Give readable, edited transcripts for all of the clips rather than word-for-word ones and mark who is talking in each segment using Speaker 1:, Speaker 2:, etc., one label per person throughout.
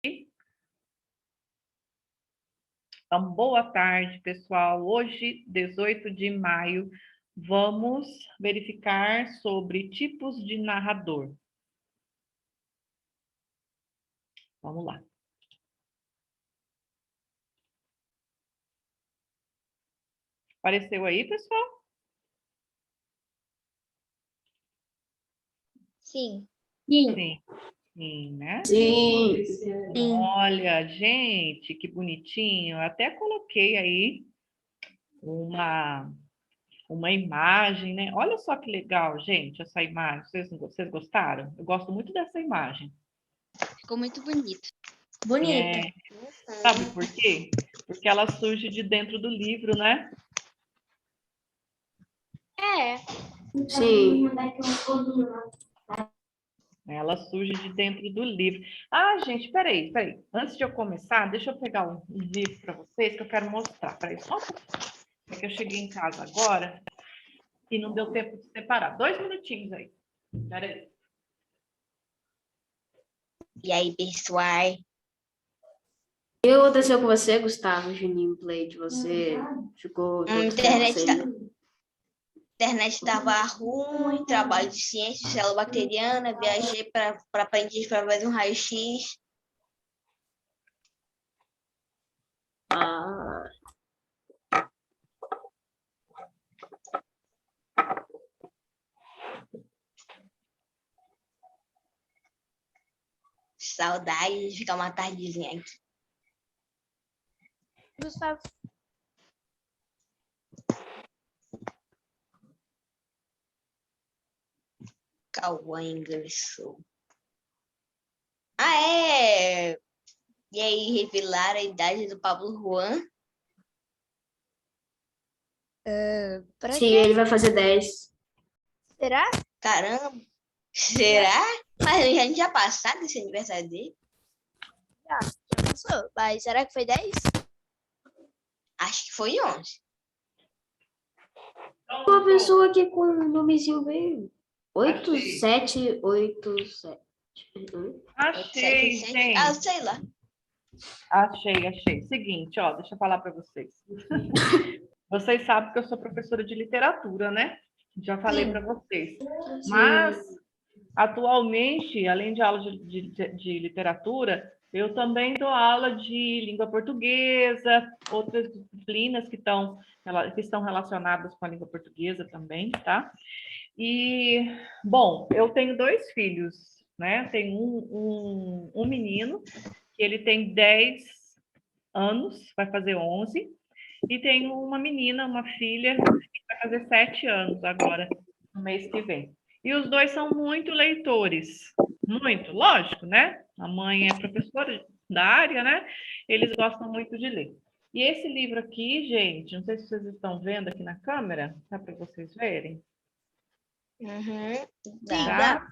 Speaker 1: Então, boa tarde, pessoal. Hoje, 18 de maio, vamos verificar sobre tipos de narrador. Vamos lá. Apareceu aí, pessoal?
Speaker 2: Sim.
Speaker 1: Sim. Sim, né?
Speaker 3: Sim.
Speaker 1: Olha, gente, que bonitinho. Eu até coloquei aí uma imagem, né? Olha só que legal, gente, essa imagem. Vocês gostaram? Eu gosto muito dessa imagem.
Speaker 2: Ficou muito bonito.
Speaker 1: É, sabe por quê? Porque ela surge de dentro do livro, né?
Speaker 2: É.
Speaker 3: Sim.
Speaker 1: Ela surge de dentro do livro. Ah, gente, peraí. Antes de eu começar, deixa eu pegar um livro para vocês que eu quero mostrar. Peraí, só um pouquinho. É que eu cheguei em casa agora e não deu tempo de separar. 2 minutinhos aí. Peraí.
Speaker 2: E aí, pessoal?
Speaker 3: O que aconteceu com você, Gustavo, Juninho Play? Você ficou todo
Speaker 2: Internet
Speaker 3: sem...
Speaker 2: internet estava ruim, trabalho de ciência, célula bacteriana, viajei para Aprendiz para fazer um raio-x.
Speaker 3: Ah,
Speaker 2: Saudade de ficar uma tardezinha aqui.
Speaker 4: Gustavo,
Speaker 2: Cauã ingressou. Ah, é! E aí, revelaram a idade do Pablo Juan?
Speaker 4: pra
Speaker 3: sim,
Speaker 4: quê?
Speaker 3: ele vai fazer 10.
Speaker 4: Será?
Speaker 2: Caramba! Será? Mas a gente já passado esse aniversário dele?
Speaker 4: Já passou. Mas será que foi 10?
Speaker 2: Acho que foi 11.
Speaker 3: Uma pessoa aqui com um nomezinho bem...
Speaker 1: Achei.
Speaker 3: 8787.
Speaker 1: Achei,
Speaker 2: 700.
Speaker 1: gente.
Speaker 2: Ah, sei lá.
Speaker 1: Achei. Seguinte, ó, deixa eu falar para vocês. Vocês sabem que eu sou professora de literatura, né? Já falei para vocês. Mas, atualmente, além de aula de literatura, eu também dou aula de língua portuguesa, outras disciplinas que estão relacionadas com a língua portuguesa também, tá? E, bom, eu tenho 2 filhos, né? Tenho um menino, que ele tem 10 anos, vai fazer 11, e tenho uma menina, uma filha, que vai fazer 7 anos agora, no mês que vem. E os 2 são muito leitores, muito, lógico, né? A mãe é professora da área, né? Eles gostam muito de ler. E esse livro aqui, gente, não sei se vocês estão vendo aqui na câmera, tá para vocês verem? Tá?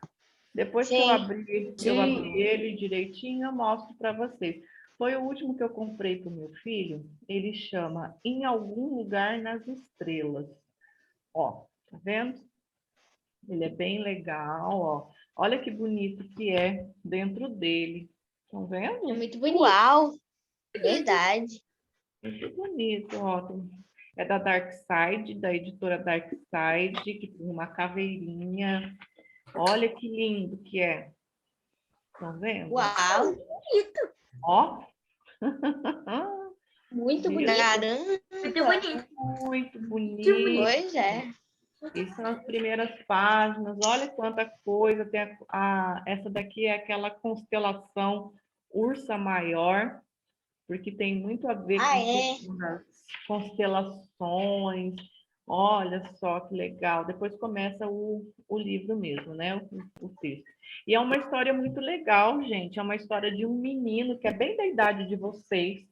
Speaker 1: Depois que eu abrir ele direitinho, eu mostro para vocês. Foi o último que eu comprei para o meu filho. Ele chama Em Algum Lugar nas Estrelas. Ó, tá vendo? Ele é bem legal, ó. Olha que bonito que é dentro dele. Estão vendo?
Speaker 2: É muito bonito. Uau! Verdade.
Speaker 1: Muito bonito, ó. É da Dark Side, da editora Dark Side, que tem uma caveirinha. Olha que lindo que é. Estão vendo?
Speaker 2: Uau!
Speaker 1: Ó.
Speaker 2: Muito
Speaker 1: bonito.
Speaker 2: Caramba!
Speaker 4: Muito bonito.
Speaker 1: Muito bonito.
Speaker 2: Pois é.
Speaker 1: Essas são as primeiras páginas. Olha quanta coisa. Tem essa daqui é aquela constelação Ursa Maior, porque tem muito a ver com as constelações. Olha só que legal. Depois começa o livro mesmo, né? O texto. E é uma história muito legal, gente. É uma história de um menino que é bem da idade de vocês,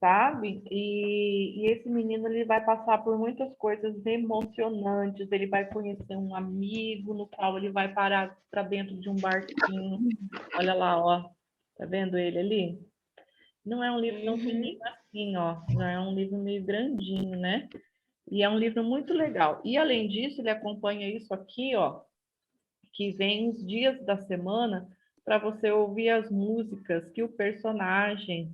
Speaker 1: sabe? E esse menino ele vai passar por muitas coisas emocionantes. Ele vai conhecer um amigo no qual ele vai parar para dentro de um barquinho. Olha lá, ó. Tá vendo ele ali? Não é um livro tão fininho assim, ó. Já é um livro meio grandinho, né? E é um livro muito legal. E além disso, ele acompanha isso aqui, ó, que vem os dias da semana para você ouvir as músicas que o personagem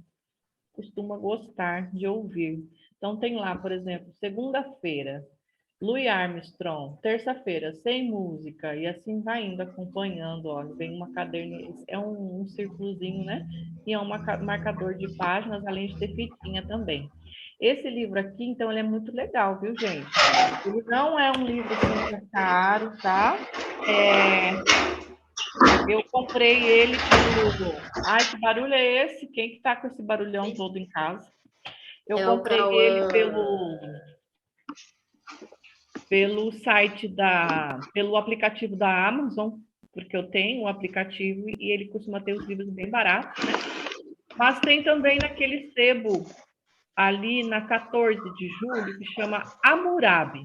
Speaker 1: costuma gostar de ouvir. Então, tem lá, por exemplo, segunda-feira, Louis Armstrong, terça-feira, sem música, e assim vai indo acompanhando, ó, vem uma caderneta, é um círculozinho, né? E é um marcador de páginas, além de ter fitinha também. Esse livro aqui, então, ele é muito legal, viu, gente? Ele não é um livro assim, caro, tá? Eu comprei ele pelo... Ai, que barulho é esse? Quem que tá com esse barulhão todo em casa? Eu
Speaker 3: É o
Speaker 1: comprei
Speaker 3: Cauã.
Speaker 1: ele pelo site pelo aplicativo da Amazon, porque eu tenho o aplicativo e ele costuma ter os livros bem baratos, né? Mas tem também naquele sebo ali na 14 de julho que chama Hammurabi.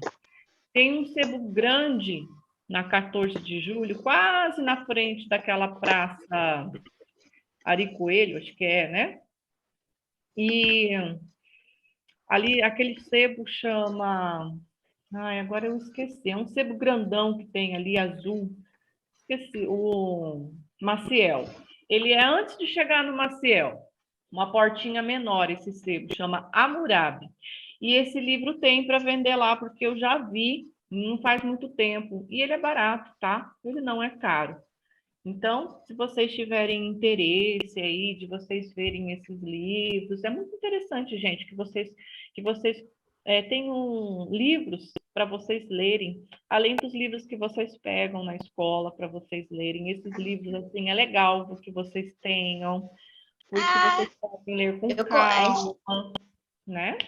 Speaker 1: Tem um sebo grande na 14 de julho, quase na frente daquela praça Ari Coelho, acho que é, né? E ali aquele sebo chama... Ai, agora eu esqueci. É um sebo grandão que tem ali, azul. Esqueci, o Maciel. Ele é antes de chegar no Maciel. Uma portinha menor, esse sebo. Chama Hammurabi. E esse livro tem para vender lá, porque eu já vi, não faz muito tempo. E ele é barato, tá? Ele não é caro. Então, se vocês tiverem interesse aí de vocês verem esses livros, é muito interessante, gente, que vocês tenham livros para vocês lerem, além dos livros que vocês pegam na escola para vocês lerem. Esses livros, assim, é legal que vocês tenham, porque vocês podem ler com calma, né?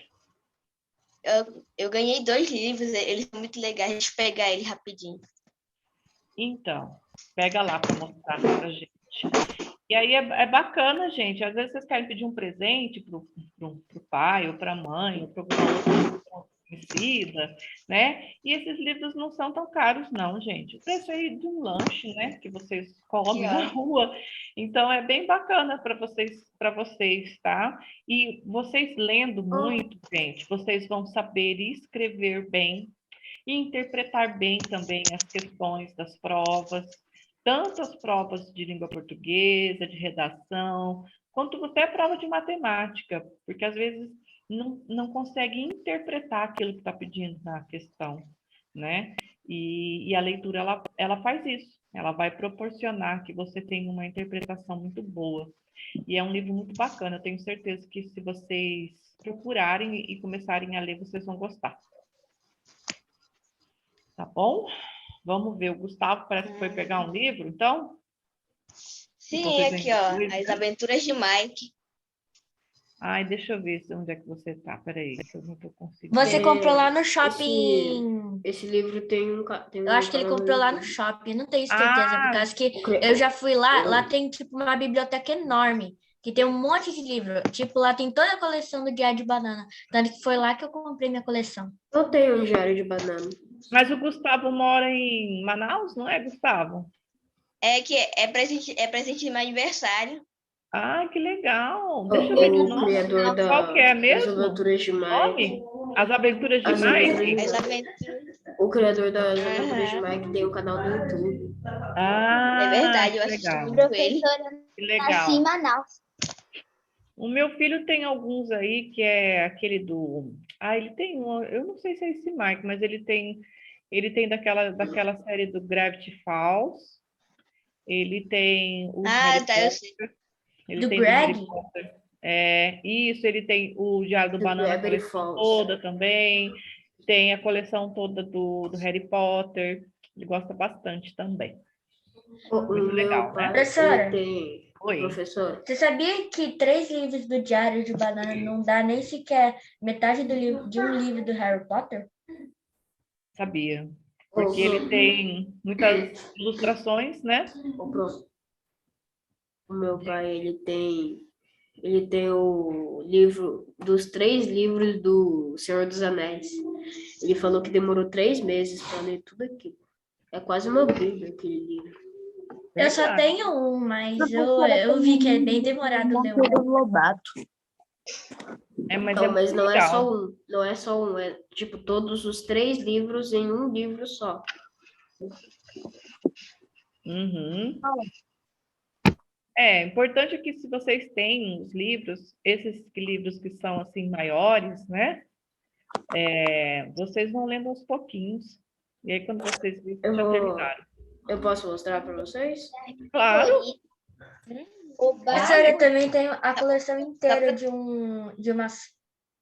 Speaker 2: Eu ganhei 2 livros, eles são muito legais, deixa eu pegar ele rapidinho.
Speaker 1: Então, pega lá para mostrar para a gente. E aí é bacana, gente. Às vezes vocês querem pedir um presente para o pai, ou para a mãe, ou para alguma outra conhecida, né? E esses livros não são tão caros, não, gente. O preço aí de um lanche, né? Que vocês comem na rua. Então, é bem bacana para vocês, tá? E vocês lendo muito, gente, vocês vão saber escrever bem e interpretar bem também as questões das provas, tanto as provas de língua portuguesa, de redação, quanto até prova de matemática, porque às vezes não consegue interpretar aquilo que está pedindo na questão, né? E a leitura, ela faz isso, ela vai proporcionar que você tenha uma interpretação muito boa. E é um livro muito bacana, eu tenho certeza que se vocês procurarem e começarem a ler, vocês vão gostar. Tá bom? Vamos ver, o Gustavo parece que foi pegar um livro, então?
Speaker 2: Sim, aqui, ó, As Aventuras de Mike.
Speaker 1: Ai, deixa eu ver onde é que você tá, peraí, que eu não tô conseguindo.
Speaker 4: Você comprou lá no shopping.
Speaker 3: Esse livro tem
Speaker 4: Eu acho que ele comprou lá no shopping, não tenho certeza, por causa que eu já fui lá tem tipo uma biblioteca enorme, que tem um monte de livro. Tipo, lá tem toda a coleção do Diário de Banana. Tanto que foi lá que eu comprei minha coleção.
Speaker 3: Eu tenho um Diário de Banana.
Speaker 1: Mas o Gustavo mora em Manaus, não é, Gustavo?
Speaker 2: É que é presente de meu aniversário.
Speaker 1: Ah, que legal! Deixa eu ver de novo.
Speaker 3: Criador
Speaker 1: Qual que é mesmo?
Speaker 3: das Aventuras de Mike.
Speaker 1: As Aventuras de Mike?
Speaker 2: As Aventuras.
Speaker 3: O criador das Aventuras de Mike tem um canal no YouTube.
Speaker 1: Ah,
Speaker 2: É verdade, eu assisti
Speaker 1: legal.
Speaker 2: muito ele.
Speaker 1: Que legal.
Speaker 4: Nasci em Manaus.
Speaker 1: O meu filho tem alguns aí, que é aquele do... Ah, ele tem um, eu não sei se é esse Mike, mas ele tem daquela série do Gravity Falls. Ele tem o Harry
Speaker 2: Tá, eu
Speaker 1: Potter.
Speaker 2: sei.
Speaker 1: Ele
Speaker 4: Do
Speaker 1: tem
Speaker 4: Greg?
Speaker 1: Harry Potter. Isso, ele tem o Diário do Banana, a
Speaker 3: Gravity
Speaker 1: coleção
Speaker 3: Falls.
Speaker 1: toda também. Tem a coleção toda do Harry Potter. Ele gosta bastante também. Muito legal, né?
Speaker 4: Professora?
Speaker 1: Oi.
Speaker 3: Professor,
Speaker 4: Você sabia que 3 livros do Diário de Banana não dá nem sequer metade de um livro do Harry Potter?
Speaker 1: Sabia. Porque ele tem muitas ilustrações, né?
Speaker 3: O meu pai, ele tem o livro dos 3 livros do Senhor dos Anéis. Ele falou que demorou 3 meses para ler tudo aquilo. É quase uma bíblia aquele livro.
Speaker 4: Eu só tenho um, mas eu vi que é bem demorado ler um.
Speaker 1: Mas
Speaker 3: Não, mas não é
Speaker 1: legal.
Speaker 3: só um. Não é só um. É tipo todos os 3 livros em um livro só.
Speaker 1: Uhum. É importante que se vocês têm os livros, esses livros que são assim maiores, né? Vocês vão lendo aos pouquinhos. E aí, quando vocês virem,
Speaker 3: Eu
Speaker 1: já
Speaker 3: vou,
Speaker 1: terminaram.
Speaker 3: eu posso mostrar para vocês?
Speaker 1: Claro,
Speaker 4: A senhora também tem a coleção inteira de umas.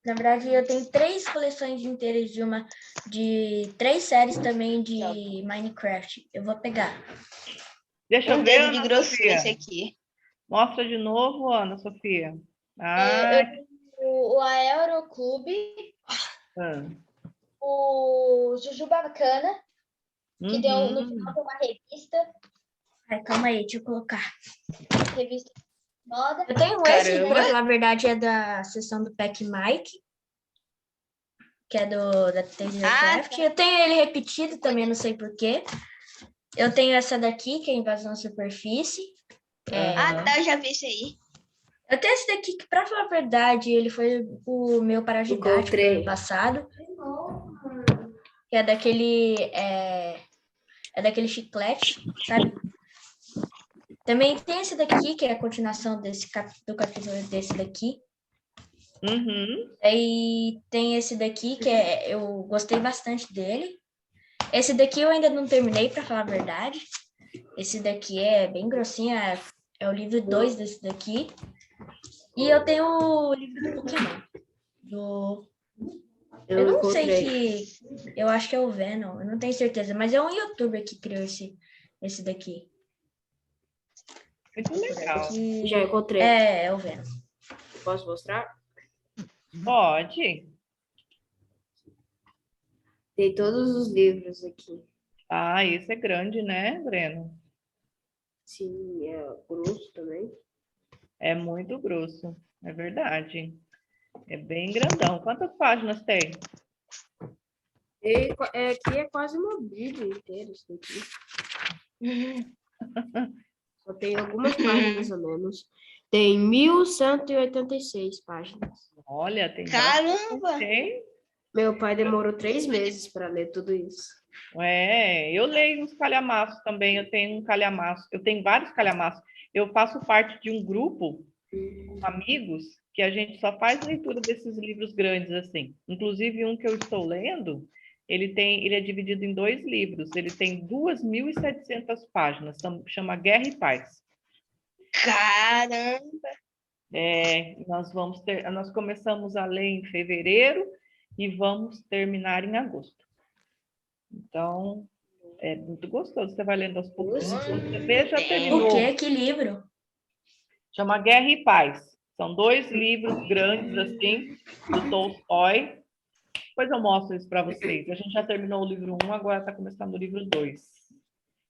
Speaker 4: Na verdade, eu tenho 3 coleções inteiras de 3 séries também de Minecraft. Eu vou pegar.
Speaker 1: deixa eu
Speaker 2: Um
Speaker 1: ver,
Speaker 2: dedo de
Speaker 1: Ana
Speaker 2: grossura esse
Speaker 1: Sofia.
Speaker 2: aqui.
Speaker 1: Mostra de novo, Ana Sofia.
Speaker 5: Eu tenho o Aeroclube,
Speaker 1: Ah.
Speaker 5: o Jujuba Bacana, que deu no
Speaker 1: Uhum.
Speaker 5: final tem uma revista,
Speaker 4: Ai, calma aí, deixa eu colocar.
Speaker 5: revista moda.
Speaker 4: Eu tenho esse,
Speaker 2: Caramba.
Speaker 4: pra falar a verdade, é da seção do Pack Mike, que é da Tasercraft. Eu tenho ele repetido também, não sei porquê. Eu tenho essa daqui, que é Invasão à Superfície.
Speaker 2: Ah, tá, eu já vi isso aí.
Speaker 4: Eu tenho esse daqui, que pra falar a verdade, ele foi o meu paradidático do
Speaker 3: Encontrei.
Speaker 4: ano passado. Que é daquele... É daquele chiclete, sabe? Também tem esse daqui, que é a continuação do capítulo desse daqui.
Speaker 1: Uhum.
Speaker 4: Aí tem esse daqui, eu gostei bastante dele. Esse daqui eu ainda não terminei, pra falar a verdade. Esse daqui é bem grossinho, é o livro 2 desse daqui. E eu tenho o livro do Pokémon. Eu não sei se... Eu acho que é o Venom, eu não tenho certeza. Mas é um youtuber que criou esse daqui.
Speaker 1: Muito legal.
Speaker 3: Já encontrei.
Speaker 4: É o Venom.
Speaker 3: Posso mostrar?
Speaker 1: Pode.
Speaker 3: Tem todos os livros aqui.
Speaker 1: Ah, esse é grande, né, Breno?
Speaker 3: Sim, é grosso também.
Speaker 1: É muito grosso, é verdade. É bem grandão. Quantas páginas tem?
Speaker 3: Aqui é quase uma bíblia inteira isso daqui. Só tem algumas páginas a menos. Tem 1.186 páginas.
Speaker 1: Olha, tem
Speaker 2: Caramba!
Speaker 1: bastante.
Speaker 3: Meu pai demorou 3 meses para ler tudo isso.
Speaker 1: Eu leio uns calhamaços também. Eu tenho um calhamaço. Eu tenho vários calhamaços. Eu faço parte de um grupo com amigos que a gente só faz leitura desses livros grandes assim. Inclusive um que eu estou lendo, ele é dividido em 2 livros. Ele tem 2.700 páginas. Chama Guerra e Paz.
Speaker 2: Caramba!
Speaker 1: Nós começamos a ler em fevereiro e vamos terminar em agosto. Então, é muito gostoso. Você vai lendo aos pouquinhos. Quando você vê, já terminou.
Speaker 4: O quê? Que livro?
Speaker 1: Chama Guerra e Paz. São 2 livros grandes, assim, do Tolstói. Depois eu mostro isso para vocês. A gente já terminou o livro 1, agora está começando o livro 2.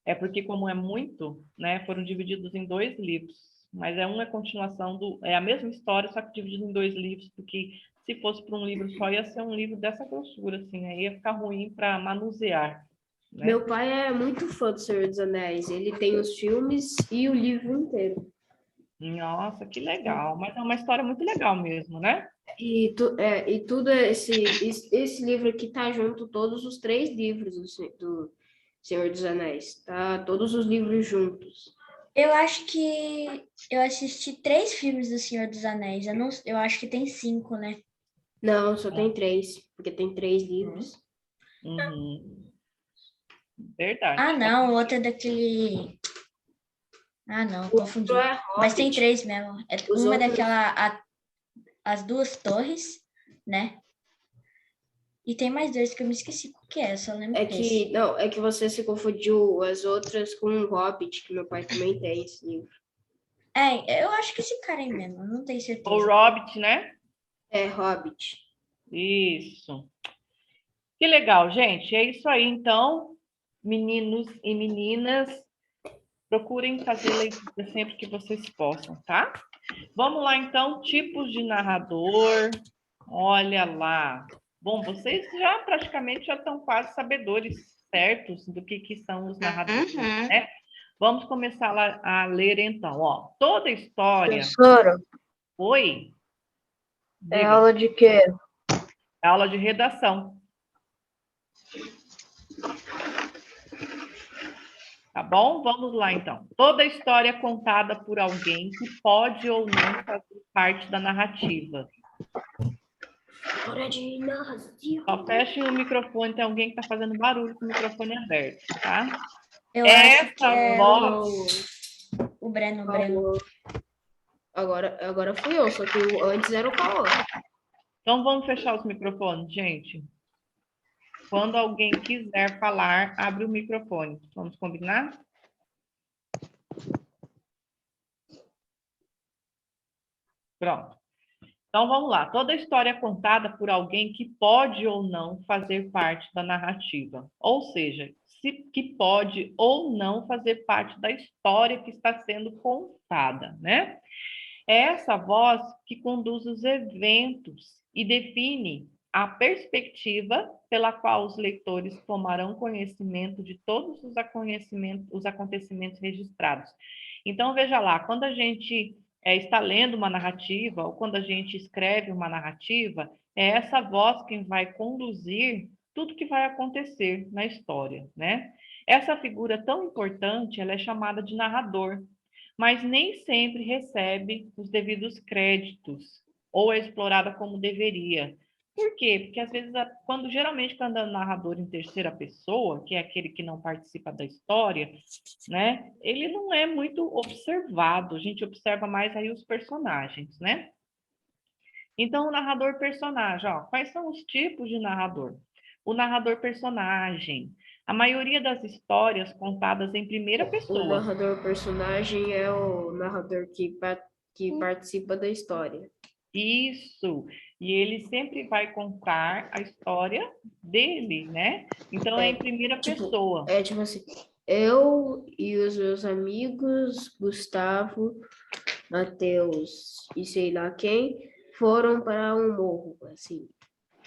Speaker 1: É porque, como é muito, né, foram divididos em 2 livros. Mas é continuação é a mesma história, só que dividido em 2 livros, porque se fosse para um livro só, ia ser um livro dessa grossura, assim, aí ia ficar ruim para manusear. Né?
Speaker 3: Meu pai é muito fã do Senhor dos Anéis. Ele tem os filmes e o livro inteiro.
Speaker 1: Nossa, que legal. Mas é uma história muito legal mesmo, né?
Speaker 3: E tudo esse livro aqui tá junto, todos os 3 livros do Senhor dos Anéis. Tá todos os livros juntos.
Speaker 4: Eu acho que eu assisti 3 filmes do Senhor dos Anéis. Eu acho que tem 5, né?
Speaker 3: Não, só tem 3, porque tem 3 livros.
Speaker 1: Uhum. Verdade.
Speaker 4: Ah, não, o outro é daquele... Ah, não, confundi.
Speaker 3: É
Speaker 4: Mas tem
Speaker 3: Hobbit.
Speaker 4: 3 mesmo.
Speaker 3: Os
Speaker 4: Uma é
Speaker 3: outros-
Speaker 4: daquela... As 2 torres, né? E tem mais 2 que eu me esqueci o que é, só lembro desse.
Speaker 3: É que você se confundiu as outras com o Hobbit, que meu pai também tem esse livro.
Speaker 4: Eu acho que esse cara aí mesmo, eu não tenho certeza.
Speaker 1: O Hobbit, né?
Speaker 3: É Hobbit.
Speaker 1: Isso. Que legal, gente. É isso aí, então. Meninos e meninas, procurem fazer leitura sempre que vocês possam, tá? Vamos lá, então. Tipos de narrador. Olha lá. Bom, vocês praticamente já estão quase sabedores certos do que são os narradores, né? Vamos começar a ler, então. Ó, toda história...
Speaker 3: Professora,
Speaker 1: Oi?
Speaker 3: é
Speaker 1: Diga.
Speaker 3: aula de quê?
Speaker 1: É aula de redação. Tá bom? Vamos lá, então. Toda história é contada por alguém que pode ou não fazer parte da narrativa.
Speaker 3: Hora de narrativa.
Speaker 1: Só feche o microfone, tem alguém que está fazendo barulho com o microfone aberto, tá?
Speaker 4: Eu acho que
Speaker 1: Essa
Speaker 4: é
Speaker 1: voz...
Speaker 4: o Breno.
Speaker 3: Agora fui eu, só que antes era o Cauã.
Speaker 1: Então, vamos fechar os microfones, gente. Quando alguém quiser falar, abre o microfone. Vamos combinar? Pronto. Então, vamos lá. Toda história é contada por alguém que pode ou não fazer parte da narrativa. Ou seja, que pode ou não fazer parte da história que está sendo contada, né? É essa voz que conduz os eventos e define a perspectiva pela qual os leitores tomarão conhecimento de todos os acontecimentos registrados. Então, veja lá, quando a gente está lendo uma narrativa, ou quando a gente escreve uma narrativa, é essa voz quem vai conduzir tudo que vai acontecer na história, né? Essa figura tão importante, ela é chamada de narrador, mas nem sempre recebe os devidos créditos ou é explorada como deveria. Por quê? Porque às vezes, geralmente quando é um narrador em terceira pessoa, que é aquele que não participa da história, né? Ele não é muito observado. A gente observa mais aí os personagens, né? Então, o narrador personagem, ó, quais são os tipos de narrador? O narrador personagem. A maioria das histórias contadas em primeira
Speaker 3: O
Speaker 1: pessoa.
Speaker 3: narrador personagem é o narrador que participa da história.
Speaker 1: Isso. E ele sempre vai contar a história dele, né? Então é em primeira pessoa.
Speaker 3: É tipo assim, eu e os meus amigos, Gustavo, Matheus e sei lá quem, foram para um morro, assim.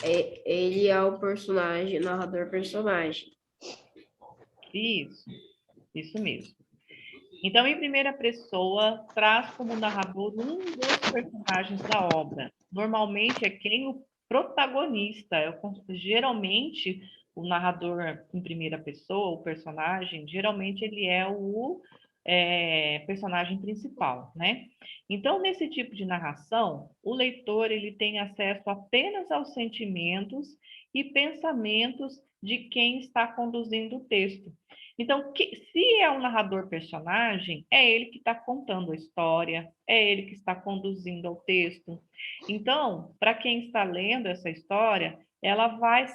Speaker 3: Ele é o personagem, narrador personagem.
Speaker 1: Isso mesmo. Então, em primeira pessoa, traz como narrador um dos personagens da obra. Normalmente é quem o protagonista, geralmente o narrador em primeira pessoa, o personagem, geralmente ele é o personagem principal, né? Então, nesse tipo de narração, o leitor ele tem acesso apenas aos sentimentos e pensamentos de quem está conduzindo o texto. Então, se é um narrador personagem, é ele que está contando a história, é ele que está conduzindo ao texto. Então, para quem está lendo essa história, ela vai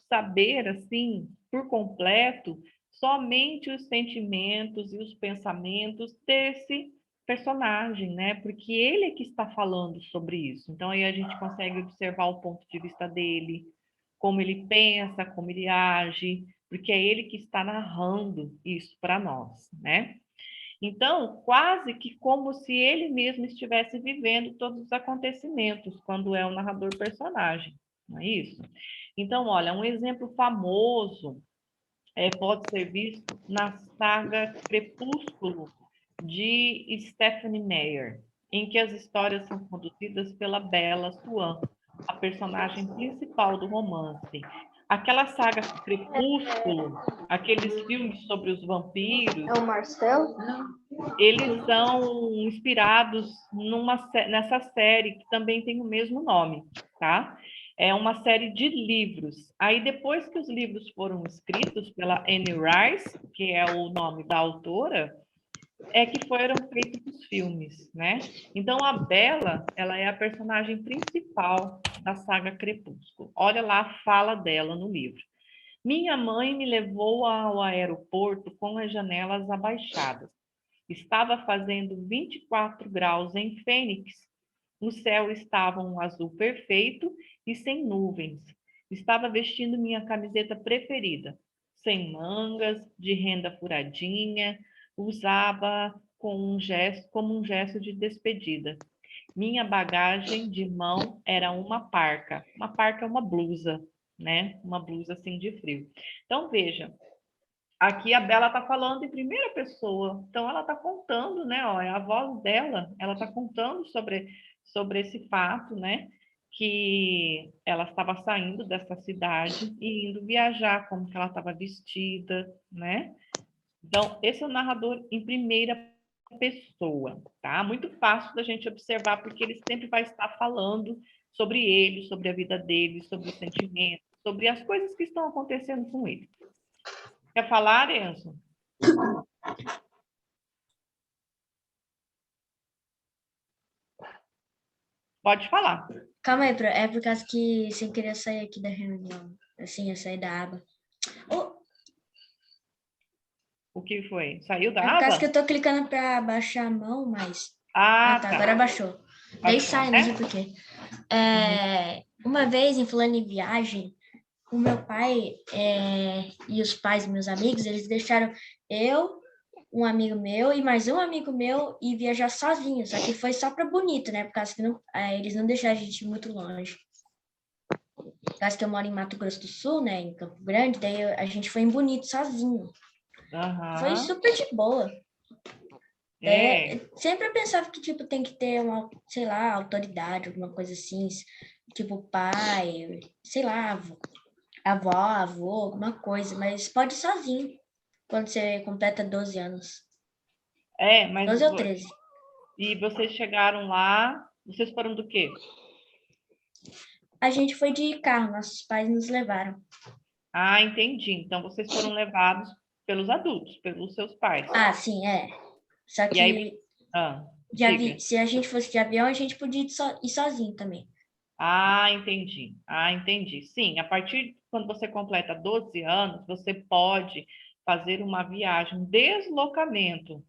Speaker 1: saber, assim, por completo, somente os sentimentos e os pensamentos desse personagem, né? Porque ele é que está falando sobre isso. Então, aí a gente consegue observar o ponto de vista dele, como ele pensa, como ele age, porque é ele que está narrando isso para nós, né? Então, quase que como se ele mesmo estivesse vivendo todos os acontecimentos, quando é um narrador personagem, não é isso? Então, olha, um exemplo famoso pode ser visto na saga Crepúsculo, de Stephenie Meyer, em que as histórias são conduzidas pela Bella Swan, a personagem principal do romance. Aquela saga Crepúsculo, aqueles filmes sobre os vampiros,
Speaker 5: É o Marcel?
Speaker 1: eles são inspirados nessa série que também tem o mesmo nome, tá? É uma série de livros. Aí, depois que os livros foram escritos pela Anne Rice, que é o nome da autora, é que foram feitos os filmes, né? Então, a Bella, ela é a personagem principal da saga Crepúsculo. Olha lá a fala dela no livro. Minha mãe me levou ao aeroporto com as janelas abaixadas. Estava fazendo 24 graus em Fênix. O céu estava um azul perfeito e sem nuvens. Estava vestindo minha camiseta preferida, sem mangas, de renda furadinha, usava como um gesto de despedida. Minha bagagem de mão era uma parca. Uma parca é uma blusa, né? Uma blusa assim de frio. Então, veja, aqui a Bela está falando em primeira pessoa, então ela está contando, né? Ó, é a voz dela, ela está contando sobre esse fato, né? Que ela estava saindo dessa cidade e indo viajar, como que ela estava vestida, né? Então, esse é o narrador em primeira pessoa, tá? Muito fácil da gente observar, porque ele sempre vai estar falando sobre ele, sobre a vida dele, sobre os sentimentos, sobre as coisas que estão acontecendo com ele. Quer falar, Enzo? Pode falar.
Speaker 4: Calma aí, é por causa que sem querer sair aqui da reunião. Assim, eu saí da aba. Oh,
Speaker 1: O que foi? Saiu da
Speaker 4: é por causa
Speaker 1: aba?
Speaker 4: que eu tô clicando pra baixar a mão, mas...
Speaker 1: Ah,
Speaker 4: tá,
Speaker 1: tá.
Speaker 4: agora baixou. Daí
Speaker 1: Baixou,
Speaker 4: sai,
Speaker 1: né?
Speaker 4: não sei por quê. Uma vez, em falando em viagem, o meu pai e os pais dos meus amigos, eles deixaram eu, um amigo meu e mais um amigo meu ir viajar sozinhos. Só que foi só para Bonito, né? Por causa que eles não deixaram a gente ir muito longe. Por causa que eu moro em Mato Grosso do Sul, né? Em Campo Grande, daí a gente foi em Bonito sozinho. Foi
Speaker 1: Aham.
Speaker 4: super de boa.
Speaker 1: É.
Speaker 4: Sempre eu pensava que, tipo, tem que ter uma, sei lá, autoridade, alguma coisa assim, tipo pai, sei lá, avô, alguma coisa, mas pode ir sozinho, quando você completa 12 anos.
Speaker 1: Mas
Speaker 4: 12 ou 13.
Speaker 1: e vocês chegaram lá, vocês foram do quê?
Speaker 4: A gente foi de carro, nossos pais nos levaram.
Speaker 1: Ah, entendi. Então vocês foram levados pelos adultos, pelos seus pais.
Speaker 4: Ah, sim, é. Só
Speaker 1: E aí,
Speaker 4: que
Speaker 1: diga.
Speaker 4: se a gente fosse de avião, a gente podia ir sozinho também.
Speaker 1: Ah, entendi. Ah, entendi. Sim, a partir de quando você completa 12 anos, você pode fazer uma viagem, deslocamento,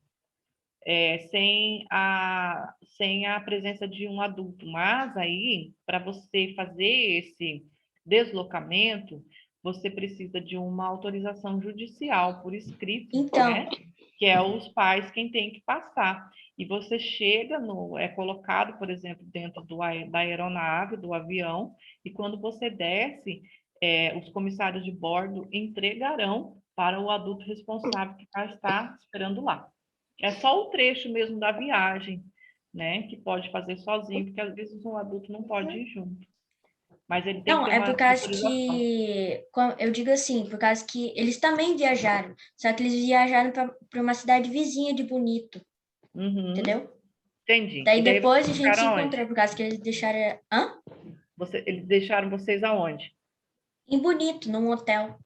Speaker 1: sem a presença de um adulto. Mas aí, para você fazer esse deslocamento, você precisa de uma autorização judicial por escrito,
Speaker 4: Então,
Speaker 1: né? Que é os pais quem tem que passar. E você chega é colocado, por exemplo, dentro da aeronave, do avião, e quando você desce, os comissários de bordo entregarão para o adulto responsável que vai estar esperando lá. É só o trecho mesmo da viagem, né, que pode fazer sozinho, porque às vezes um adulto não pode ir junto. Mas ele tem que
Speaker 4: não,
Speaker 1: ter
Speaker 4: é
Speaker 1: uma
Speaker 4: por causa
Speaker 1: autorização.
Speaker 4: eu digo assim, por causa que eles também viajaram, só que eles viajaram para uma cidade vizinha de Bonito,
Speaker 1: Uhum,
Speaker 4: entendeu?
Speaker 1: entendi.
Speaker 4: Daí
Speaker 1: E daí
Speaker 4: depois a
Speaker 1: vocês
Speaker 4: gente se
Speaker 1: ficaram
Speaker 4: encontrou,
Speaker 1: onde?
Speaker 4: por causa que eles deixaram... Hã?
Speaker 1: Eles deixaram vocês aonde?
Speaker 4: Em Bonito, num hotel.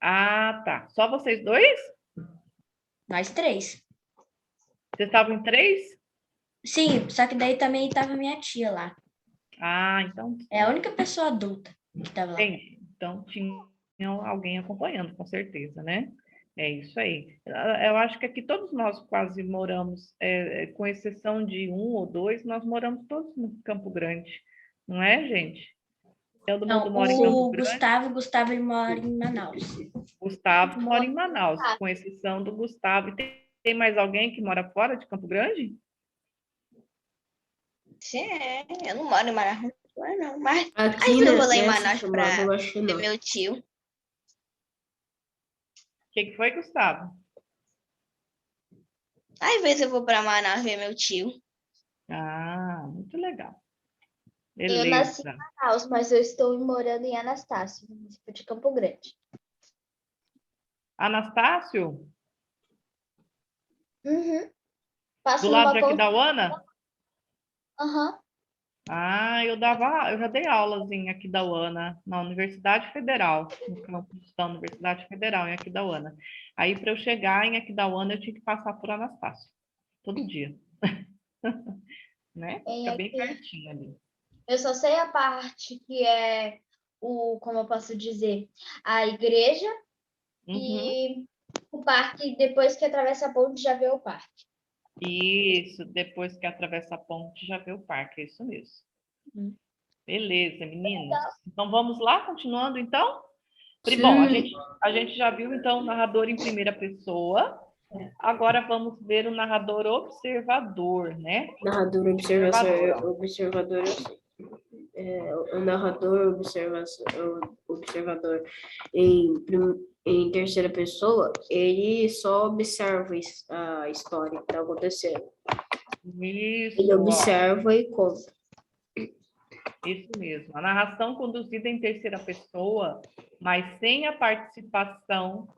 Speaker 1: Ah, tá. Só vocês dois?
Speaker 4: Nós três.
Speaker 1: Vocês estavam em 3?
Speaker 4: Sim, só que daí também tava minha tia lá.
Speaker 1: Ah, então
Speaker 4: É a única pessoa adulta que tava lá.
Speaker 1: entendi. Então tinha alguém acompanhando, com certeza, né? É isso aí. Eu acho que aqui todos nós quase moramos, com exceção de 1 ou 2, nós moramos todos no Campo Grande, não é, gente? Todo mundo
Speaker 4: Não,
Speaker 1: mora em Campo
Speaker 4: o
Speaker 1: Grande.
Speaker 4: Gustavo ele mora em Manaus.
Speaker 1: Gustavo mora em Manaus, com exceção do Gustavo. E tem mais alguém que mora fora de Campo Grande?
Speaker 2: Sim, eu não moro em Manaus, não. Mas às
Speaker 3: Aqui,
Speaker 2: vezes eu vou lá em
Speaker 3: nessa
Speaker 2: Manaus
Speaker 3: chamada,
Speaker 2: pra
Speaker 3: eu acho que
Speaker 2: ver
Speaker 3: não.
Speaker 2: meu tio.
Speaker 1: O que foi, Gustavo?
Speaker 2: Às vezes eu vou pra Manaus ver meu tio.
Speaker 1: Ah, muito legal.
Speaker 5: Eu nasci em
Speaker 1: Beleza.
Speaker 5: Manaus, mas eu estou morando em Anastácio, no município de Campo Grande.
Speaker 1: Anastácio,
Speaker 5: Uhum.
Speaker 1: do
Speaker 5: Passo
Speaker 1: lado
Speaker 5: numa
Speaker 1: de
Speaker 5: ponte.
Speaker 1: Aquidauana?
Speaker 5: Aham.
Speaker 1: Ah, eu já dei aulas em Aquidauana, na Universidade Federal, no campus da Universidade Federal, em Aquidauana. Aí, para eu chegar em Aquidauana, eu tinha que passar por Anastácio, todo dia. Né? Fica bem pertinho ali.
Speaker 5: Eu só sei a parte que é como eu posso dizer, a igreja
Speaker 1: Uhum.
Speaker 5: e o parque, depois que atravessa a ponte, já vê o parque.
Speaker 1: Isso, depois que atravessa a ponte, já vê o parque, é isso mesmo. Beleza, meninos. Então, vamos lá, continuando, então? Bom, a gente já viu, então, o narrador em primeira pessoa. Agora, vamos ver o narrador observador, né?
Speaker 3: Narrador, observador, eu sei. O narrador, observador em terceira pessoa, ele só observa a história que está acontecendo.
Speaker 1: Isso,
Speaker 3: Ele observa e conta.
Speaker 1: Isso mesmo. A narração conduzida em terceira pessoa, mas sem a participação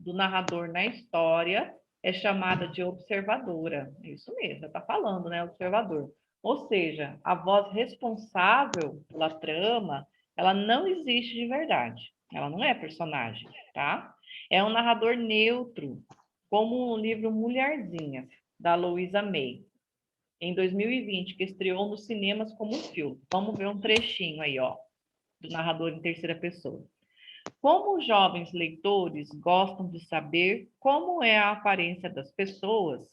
Speaker 1: do narrador na história é chamada de observadora. Isso mesmo, está falando, né? Observador. Ou seja, a voz responsável pela trama, ela não existe de verdade. Ela não é personagem, tá? É um narrador neutro, como o livro Mulherzinhas, da Louisa May, em 2020, que estreou nos cinemas como um filme. Vamos ver um trechinho aí, ó, do narrador em terceira pessoa. Como os jovens leitores gostam de saber como é a aparência das pessoas,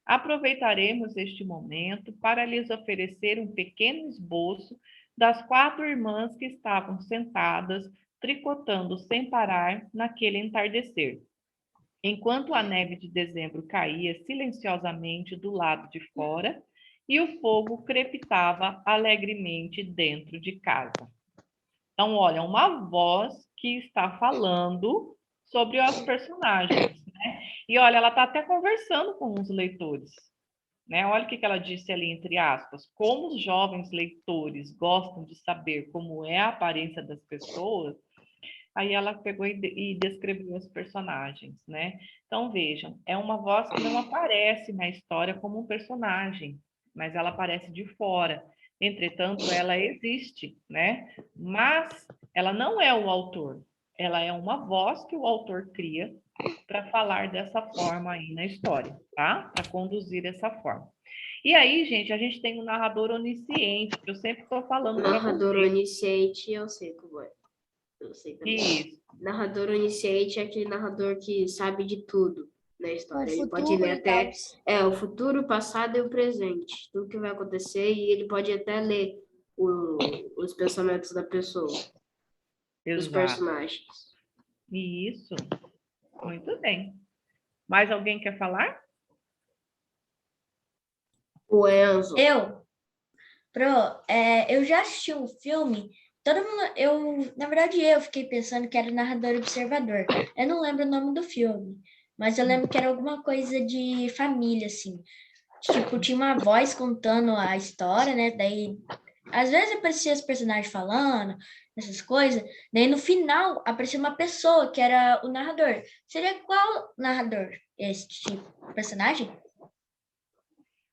Speaker 1: aproveitaremos este momento para lhes oferecer um pequeno esboço das 4 irmãs que estavam sentadas, tricotando sem parar naquele entardecer. Enquanto a neve de dezembro caía silenciosamente do lado de fora e o fogo crepitava alegremente dentro de casa. Então, olha, uma voz que está falando sobre os personagens, né? E olha, ela está até conversando com os leitores, né? Olha o que ela disse ali, entre aspas. Como os jovens leitores gostam de saber como é a aparência das pessoas, aí ela pegou e descreveu os personagens, né? Então, vejam, é uma voz que não aparece na história como um personagem, mas ela aparece de fora. Entretanto, ela existe, né? Mas ela não é o autor. Ela é uma voz que o autor cria para falar dessa forma aí na história, tá? Para conduzir dessa forma. E aí, gente, a gente tem um narrador onisciente, que eu sempre estou falando para vocês.
Speaker 3: Narrador onisciente, eu sei como é. Eu sei também.
Speaker 1: Isso.
Speaker 3: Narrador onisciente é aquele narrador que sabe de tudo na história. Ele pode ler
Speaker 5: e
Speaker 3: até o futuro, o passado e o presente. Tudo que vai acontecer, e ele pode até ler os pensamentos da pessoa, dos
Speaker 1: Exato.
Speaker 3: personagens.
Speaker 1: Isso. Muito bem. Mais alguém quer falar?
Speaker 3: O Enzo.
Speaker 4: Eu já assisti um filme, na verdade eu fiquei pensando que era narrador observador. Eu não lembro o nome do filme, mas eu lembro que era alguma coisa de família, assim. Tipo, tinha uma voz contando a história, né? Daí, às vezes aparecia os personagens falando, essas coisas. Daí, no final, aparecia uma pessoa que era o narrador. Seria qual narrador? Esse tipo de personagem?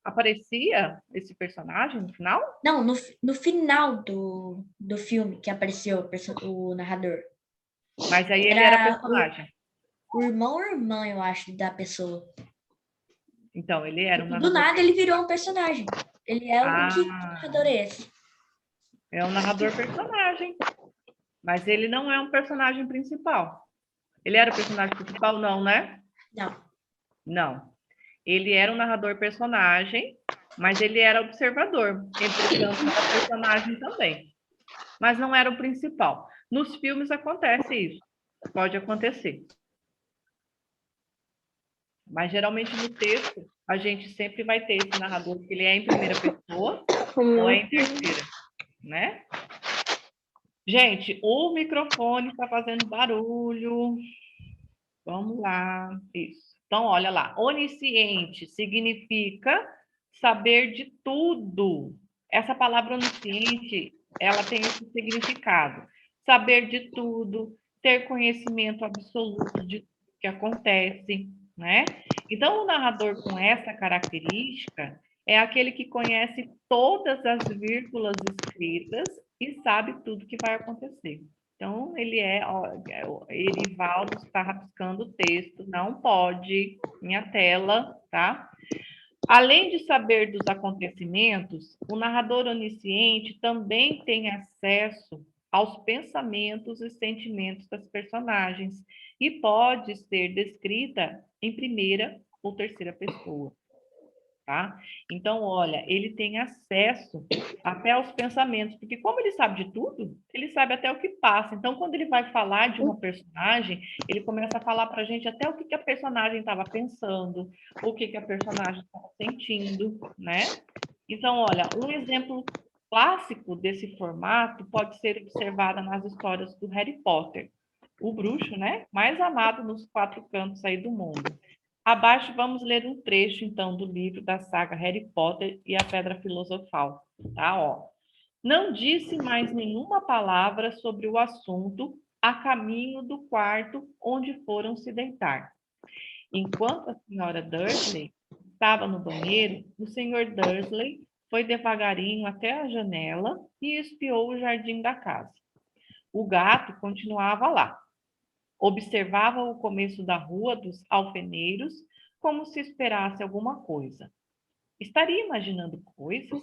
Speaker 1: Aparecia esse personagem no final?
Speaker 4: Não, no final do filme que apareceu o narrador.
Speaker 1: Mas aí ele era personagem.
Speaker 4: O irmão ou irmã, eu acho, da pessoa.
Speaker 1: Então, ele era um
Speaker 4: Do
Speaker 1: narrador.
Speaker 4: nada ele virou um personagem. Ele é que
Speaker 1: Ah,
Speaker 4: narrador é esse?
Speaker 1: é um narrador personagem. Mas ele não é um personagem principal. Ele era o personagem principal? Não, né?
Speaker 4: Não.
Speaker 1: Não. Ele era um narrador personagem, mas ele era observador. Entretanto, era personagem também. Mas não era o principal. Nos filmes acontece isso. Pode acontecer. Mas geralmente no texto, a gente sempre vai ter esse narrador, que ele é em primeira pessoa ou é em terceira, né? Gente, o microfone está fazendo barulho. Vamos lá. Isso. Então, olha lá. Onisciente significa saber de tudo. Essa palavra onisciente, ela tem esse significado. Saber de tudo, ter conhecimento absoluto de tudo que acontece, né? Então, o narrador com essa característica é aquele que conhece todas as vírgulas escritas e sabe tudo que vai acontecer. Então, Erivaldo está rabiscando o texto, não pode, minha tela, tá? Além de saber dos acontecimentos, o narrador onisciente também tem acesso aos pensamentos e sentimentos das personagens e pode ser descrita em primeira ou terceira pessoa. Tá? Então, olha, ele tem acesso até aos pensamentos, porque como ele sabe de tudo, ele sabe até o que passa. Então, quando ele vai falar de uma personagem, ele começa a falar para a gente até o que a personagem estava pensando, o que a personagem estava sentindo, né? Então, olha, um exemplo clássico desse formato pode ser observado nas histórias do Harry Potter, o bruxo, né? Mais amado nos 4 cantos aí do mundo. Abaixo vamos ler um trecho, então, do livro da saga Harry Potter e a Pedra Filosofal, tá? Ó. Não disse mais nenhuma palavra sobre o assunto a caminho do quarto onde foram se deitar. Enquanto a senhora Dursley estava no banheiro, o senhor Dursley foi devagarinho até a janela e espiou o jardim da casa. O gato continuava lá. Observava o começo da rua dos alfeneiros como se esperasse alguma coisa. Estaria imaginando coisas?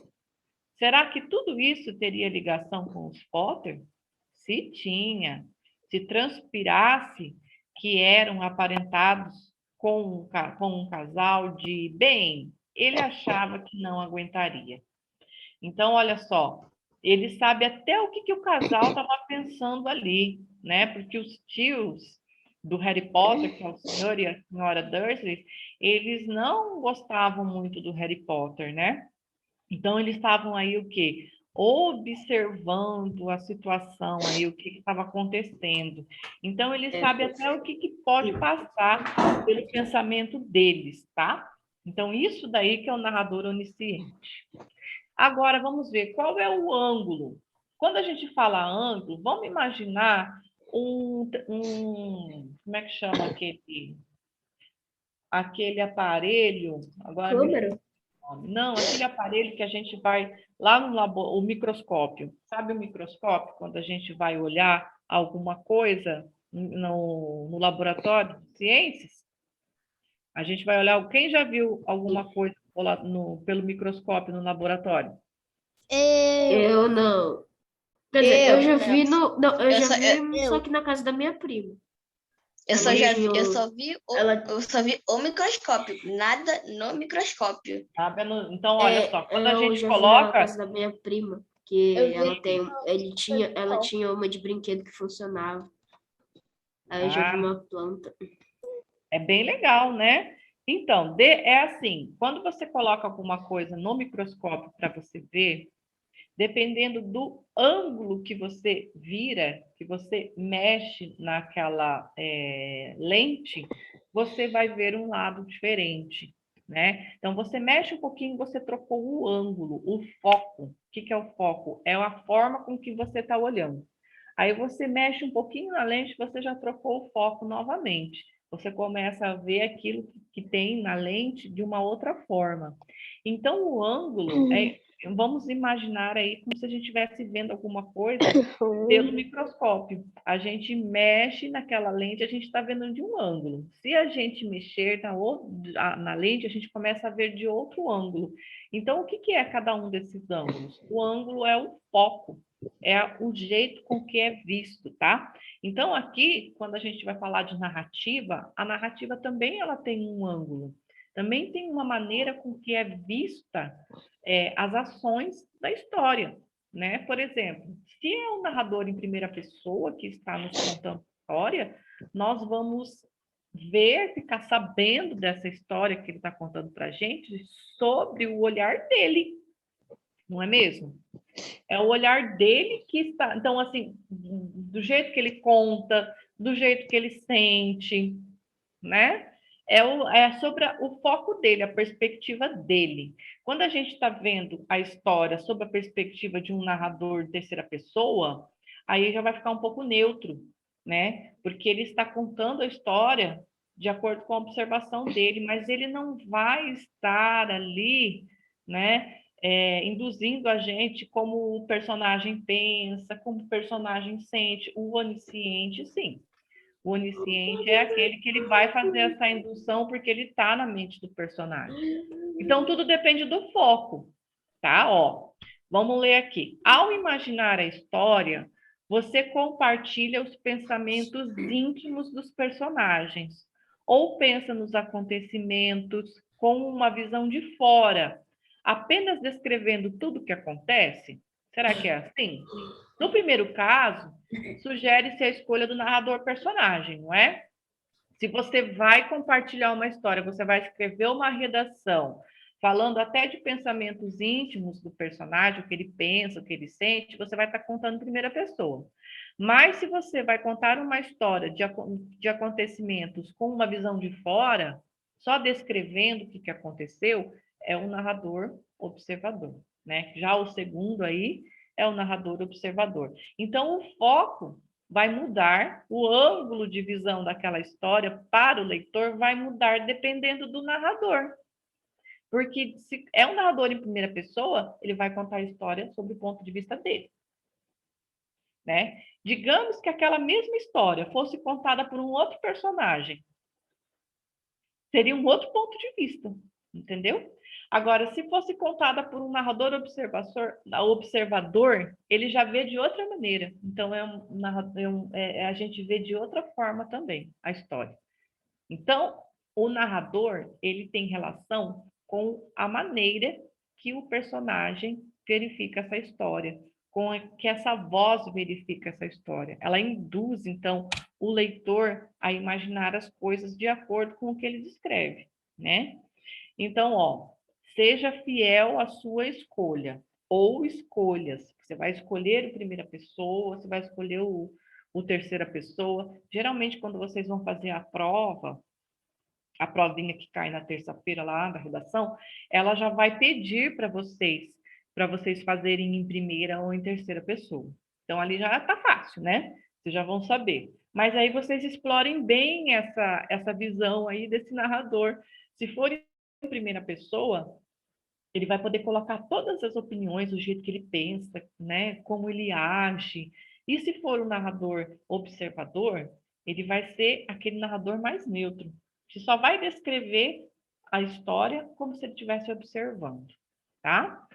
Speaker 1: Será que tudo isso teria ligação com os Potter? Se tinha, se transpirasse que eram aparentados com um casal de bem, ele achava que não aguentaria. Então, olha só, ele sabe até o que o casal estava pensando ali, né? Porque os tios do Harry Potter, que é o senhor e a senhora Dursley, eles não gostavam muito do Harry Potter, né? Então, eles estavam aí o quê? Observando a situação aí, o que estava acontecendo. Então, ele sabe até o que pode passar pelo pensamento deles, tá? Então, isso daí que é o narrador onisciente. Agora, vamos ver qual é o ângulo. Quando a gente fala ângulo, vamos imaginar como é que chama aquele aparelho? Agora
Speaker 3: Câmera?
Speaker 1: não, aquele aparelho que a gente vai lá no o microscópio. Sabe o microscópio? Quando a gente vai olhar alguma coisa no laboratório de ciências, a gente vai olhar. Quem já viu alguma coisa pelo microscópio no laboratório?
Speaker 3: Eu não. Quer dizer, eu já
Speaker 2: não.
Speaker 3: vi no. Não, eu já vi
Speaker 2: eu-
Speaker 3: só que na casa da minha prima.
Speaker 2: Eu só
Speaker 3: Ela,
Speaker 2: eu só vi o microscópio, nada no microscópio.
Speaker 1: Tá vendo? Então, olha só, quando a
Speaker 3: eu
Speaker 1: gente
Speaker 3: já vi na
Speaker 1: coloca.
Speaker 3: casa da minha prima, que
Speaker 5: Eu vi
Speaker 3: ela tem. Ela
Speaker 5: no-
Speaker 3: tinha uma de brinquedo que funcionava. Aí eu já vi
Speaker 1: Ah,
Speaker 3: uma planta.
Speaker 1: é bem legal, né? Então, é assim, quando você coloca alguma coisa no microscópio para você ver, dependendo do ângulo que você vira, que você mexe naquela lente, você vai ver um lado diferente, né? Então, você mexe um pouquinho, você trocou o ângulo, o foco. O que é o foco? É a forma com que você está olhando. Aí você mexe um pouquinho na lente, você já trocou o foco novamente. Você começa a ver aquilo que tem na lente de uma outra forma. Então, o ângulo vamos imaginar aí como se a gente estivesse vendo alguma coisa pelo microscópio. A gente mexe naquela lente, a gente está vendo de um ângulo. Se a gente mexer na lente, a gente começa a ver de outro ângulo. Então, o que é cada um desses ângulos? O ângulo é o foco, é o jeito com que é visto, tá? Então, aqui, quando a gente vai falar de narrativa, a narrativa também ela tem um ângulo. Também tem uma maneira com que é vista as ações da história, né? Por exemplo, se é um narrador em primeira pessoa que está nos contando a história, nós vamos ver, ficar sabendo dessa história que ele está contando para a gente sobre o olhar dele, não é mesmo? É o olhar dele que está. Então, assim, do jeito que ele conta, do jeito que ele sente, né? É sobre o foco dele, a perspectiva dele. Quando a gente está vendo a história sob a perspectiva de um narrador de terceira pessoa, aí já vai ficar um pouco neutro, né? Porque ele está contando a história de acordo com a observação dele, mas ele não vai estar ali, né? Induzindo a gente como o personagem pensa, como o personagem sente, o onisciente, sim. O onisciente é aquele que ele vai fazer essa indução porque ele está na mente do personagem. Então, tudo depende do foco, tá? Ó, vamos ler aqui. Ao imaginar a história, você compartilha os pensamentos íntimos dos personagens, ou pensa nos acontecimentos com uma visão de fora, apenas descrevendo tudo o que acontece? Será que é assim? No primeiro caso, sugere-se a escolha do narrador personagem, não é? Se você vai compartilhar uma história, você vai escrever uma redação, falando até de pensamentos íntimos do personagem, o que ele pensa, o que ele sente, você vai estar contando em primeira pessoa. Mas se você vai contar uma história de acontecimentos com uma visão de fora, só descrevendo o que aconteceu, é um narrador observador, né? Já o segundo aí é o narrador observador. Então, o foco vai mudar, o ângulo de visão daquela história para o leitor vai mudar dependendo do narrador. Porque se é um narrador em primeira pessoa, ele vai contar a história sob o ponto de vista dele, né? Digamos que aquela mesma história fosse contada por um outro personagem, seria um outro ponto de vista, entendeu? Agora, se fosse contada por um narrador observador, ele já vê de outra maneira. Então, a gente vê de outra forma também a história. Então, o narrador, ele tem relação com a maneira que o personagem verifica essa história, com que essa voz verifica essa história. Ela induz, então, o leitor a imaginar as coisas de acordo com o que ele descreve, né? Então, ó, seja fiel à sua escolha, ou escolhas. Você vai escolher a primeira pessoa, você vai escolher o terceira pessoa. Geralmente, quando vocês vão fazer a provinha que cai na terça-feira lá da redação, ela já vai pedir para vocês fazerem em primeira ou em terceira pessoa. Então, ali já está fácil, né? Vocês já vão saber. Mas aí vocês explorem bem essa visão aí desse narrador. Se for em primeira pessoa, ele vai poder colocar todas as opiniões, o jeito que ele pensa, né? Como ele age. E se for um narrador observador, ele vai ser aquele narrador mais neutro, que só vai descrever a história como se ele estivesse observando, tá?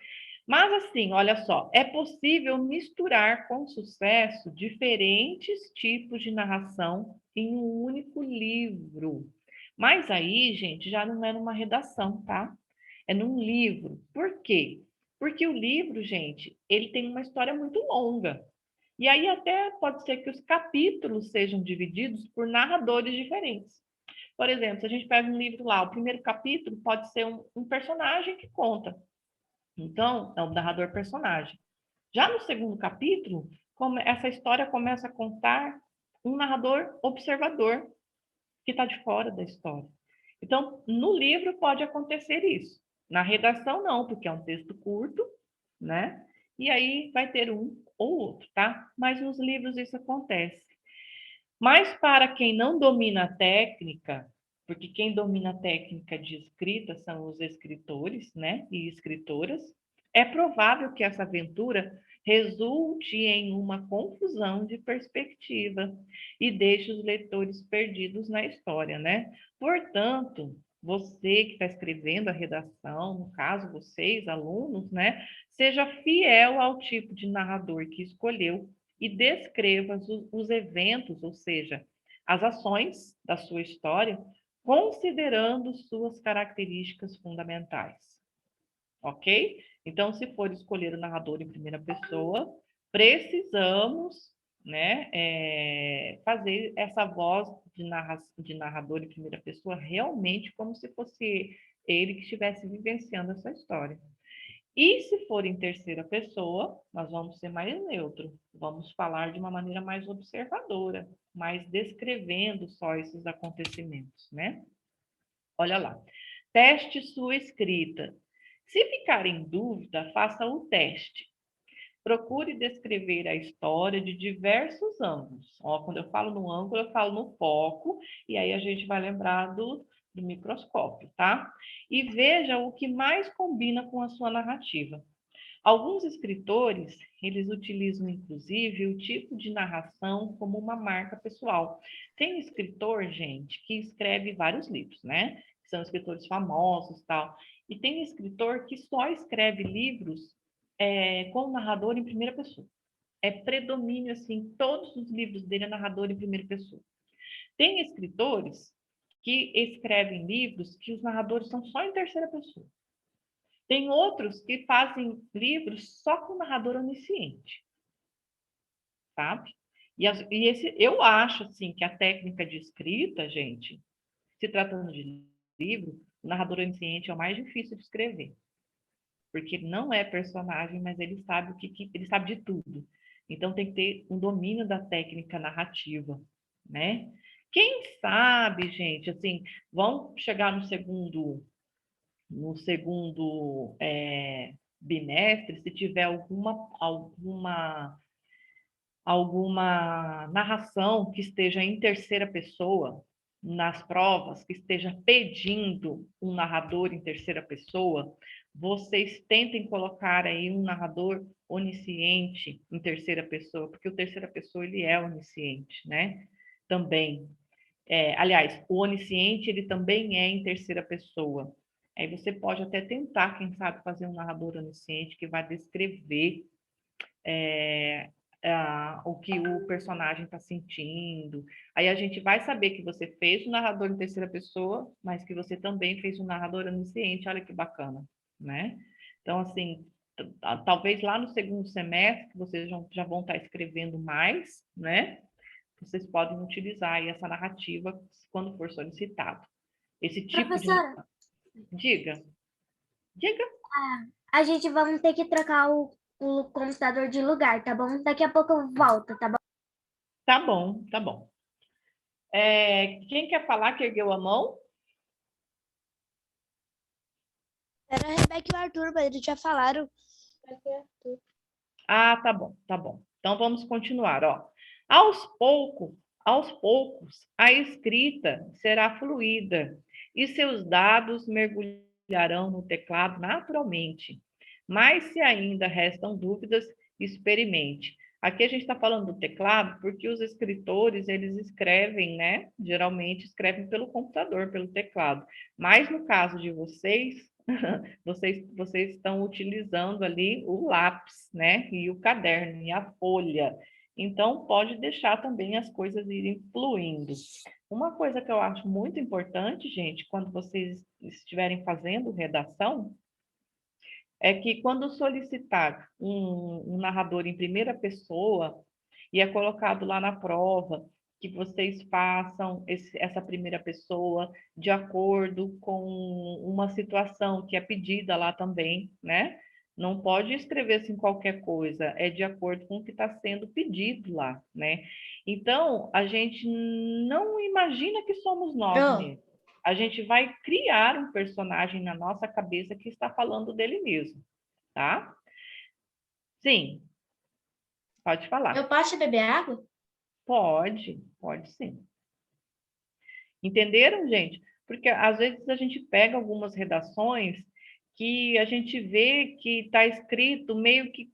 Speaker 1: Mas assim, olha só, é possível misturar com sucesso diferentes tipos de narração em um único livro. Mas aí, gente, já não é numa redação, tá? É num livro. Por quê? Porque o livro, gente, ele tem uma história muito longa. E aí até pode ser que os capítulos sejam divididos por narradores diferentes. Por exemplo, se a gente pega um livro lá, o primeiro capítulo pode ser um personagem que conta. Então, é o narrador personagem. Já no segundo capítulo, essa história começa a contar um narrador observador que está de fora da história. Então, no livro pode acontecer isso. Na redação, não, porque é um texto curto, né? E aí vai ter um ou outro, tá? Mas nos livros isso acontece. Mas para quem não domina a técnica, porque quem domina a técnica de escrita são os escritores, né? E escritoras, é provável que essa aventura resulte em uma confusão de perspectiva e deixe os leitores perdidos na história, né? Portanto, você que está escrevendo a redação, no caso, vocês, alunos, né? Seja fiel ao tipo de narrador que escolheu e descreva os eventos, ou seja, as ações da sua história, considerando suas características fundamentais. Ok? Então, se for escolher o narrador em primeira pessoa, precisamos, né, fazer essa voz de narrador em primeira pessoa realmente como se fosse ele que estivesse vivenciando essa história. E se for em terceira pessoa, nós vamos ser mais neutro. Vamos falar de uma maneira mais observadora, mais descrevendo só esses acontecimentos, né? Olha lá. Teste sua escrita. Se ficar em dúvida, faça o teste. Procure descrever a história de diversos ângulos. Ó, quando eu falo no ângulo, eu falo no foco, e aí a gente vai lembrar do microscópio, tá? E veja o que mais combina com a sua narrativa. Alguns escritores, eles utilizam, inclusive, o tipo de narração como uma marca pessoal. Tem escritor, gente, que escreve vários livros, né? São escritores famosos e tal. E tem escritor que só escreve livros com o narrador em primeira pessoa. É predomínio, assim, todos os livros dele é narrador em primeira pessoa. Tem escritores que escrevem livros que os narradores são só em terceira pessoa. Tem outros que fazem livros só com narrador onisciente, sabe? Eu acho, assim, que a técnica de escrita, gente, se tratando de livro, o narrador onisciente é o mais difícil de escrever. Porque ele não é personagem, mas ele sabe ele sabe de tudo. Então tem que ter um domínio da técnica narrativa, né? Quem sabe, gente, assim, vão chegar no segundo bimestre, se tiver alguma alguma narração que esteja em terceira pessoa nas provas, que esteja pedindo um narrador em terceira pessoa, vocês tentem colocar aí um narrador onisciente em terceira pessoa, porque o terceira pessoa ele é onisciente, né? Também. Aliás, o onisciente ele também é em terceira pessoa. Aí você pode até tentar, quem sabe, fazer um narrador onisciente que vai descrever o que o personagem está sentindo. Aí a gente vai saber que você fez o narrador em terceira pessoa, mas que você também fez o narrador onisciente. Olha que bacana, né? Então, assim, talvez lá no segundo semestre, que vocês já vão estar escrevendo mais, né? Vocês podem utilizar aí essa narrativa quando for solicitado. Esse tipo de...
Speaker 6: Professora,
Speaker 1: Diga. Diga.
Speaker 6: a gente vamos ter que trocar o computador de lugar, tá bom? Daqui a pouco eu volto, tá bom?
Speaker 1: Tá bom, tá bom. Quem quer falar que ergueu a mão?
Speaker 5: Era a Rebeca e o Arthur, mas eles já falaram.
Speaker 1: Ah, tá bom, tá bom. Então vamos continuar, ó. Aos poucos, a escrita será fluida e seus dados mergulharão no teclado naturalmente. Mas se ainda restam dúvidas, experimente. Aqui a gente está falando do teclado porque os escritores, eles escrevem, né? Geralmente escrevem pelo computador, pelo teclado. Mas no caso de vocês, vocês estão utilizando ali o lápis, né? E o caderno, e a folha. Então, pode deixar também as coisas irem fluindo. Uma coisa que eu acho muito importante, gente, quando vocês estiverem fazendo redação, é que quando solicitar um narrador em primeira pessoa, e é colocado lá na prova, que vocês façam essa primeira pessoa de acordo com uma situação que é pedida lá também, né? Não pode escrever assim qualquer coisa, é de acordo com o que está sendo pedido lá, né? Então, a gente não imagina que somos nós mesmos. A gente vai criar um personagem na nossa cabeça que está falando dele mesmo, tá? Sim, pode falar.
Speaker 4: Eu posso beber água?
Speaker 1: Pode sim. Entenderam, gente? Porque às vezes a gente pega algumas redações que a gente vê que está escrito meio que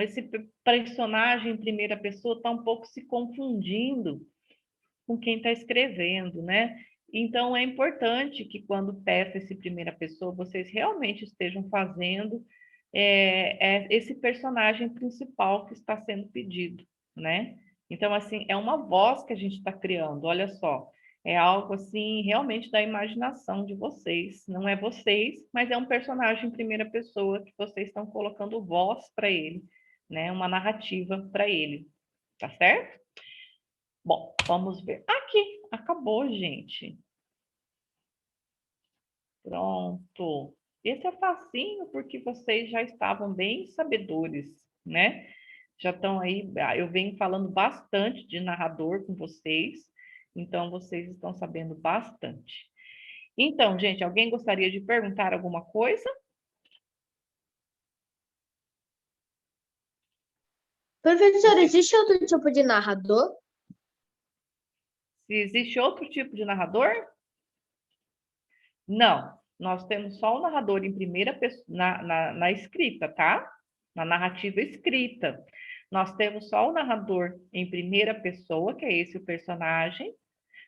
Speaker 1: esse personagem em primeira pessoa está um pouco se confundindo com quem está escrevendo, né? Então é importante que quando peça esse primeira pessoa, vocês realmente estejam fazendo esse personagem principal que está sendo pedido, né? Então, assim, é uma voz que a gente está criando, olha só. É algo, assim, realmente da imaginação de vocês. Não é vocês, mas é um personagem em primeira pessoa que vocês estão colocando voz para ele, né? Uma narrativa para ele, tá certo? Bom, vamos ver. Aqui, acabou, gente. Pronto. Esse é facinho porque vocês já estavam bem sabedores, né? Já estão aí, eu venho falando bastante de narrador com vocês, então vocês estão sabendo bastante. Então, gente, alguém gostaria de perguntar alguma coisa?
Speaker 3: Professor, existe outro tipo de narrador?
Speaker 1: Se existe outro tipo de narrador? Não, nós temos só o narrador em primeira pessoa, na escrita, tá? Na narrativa escrita. Nós temos só o narrador em primeira pessoa, que é esse o personagem.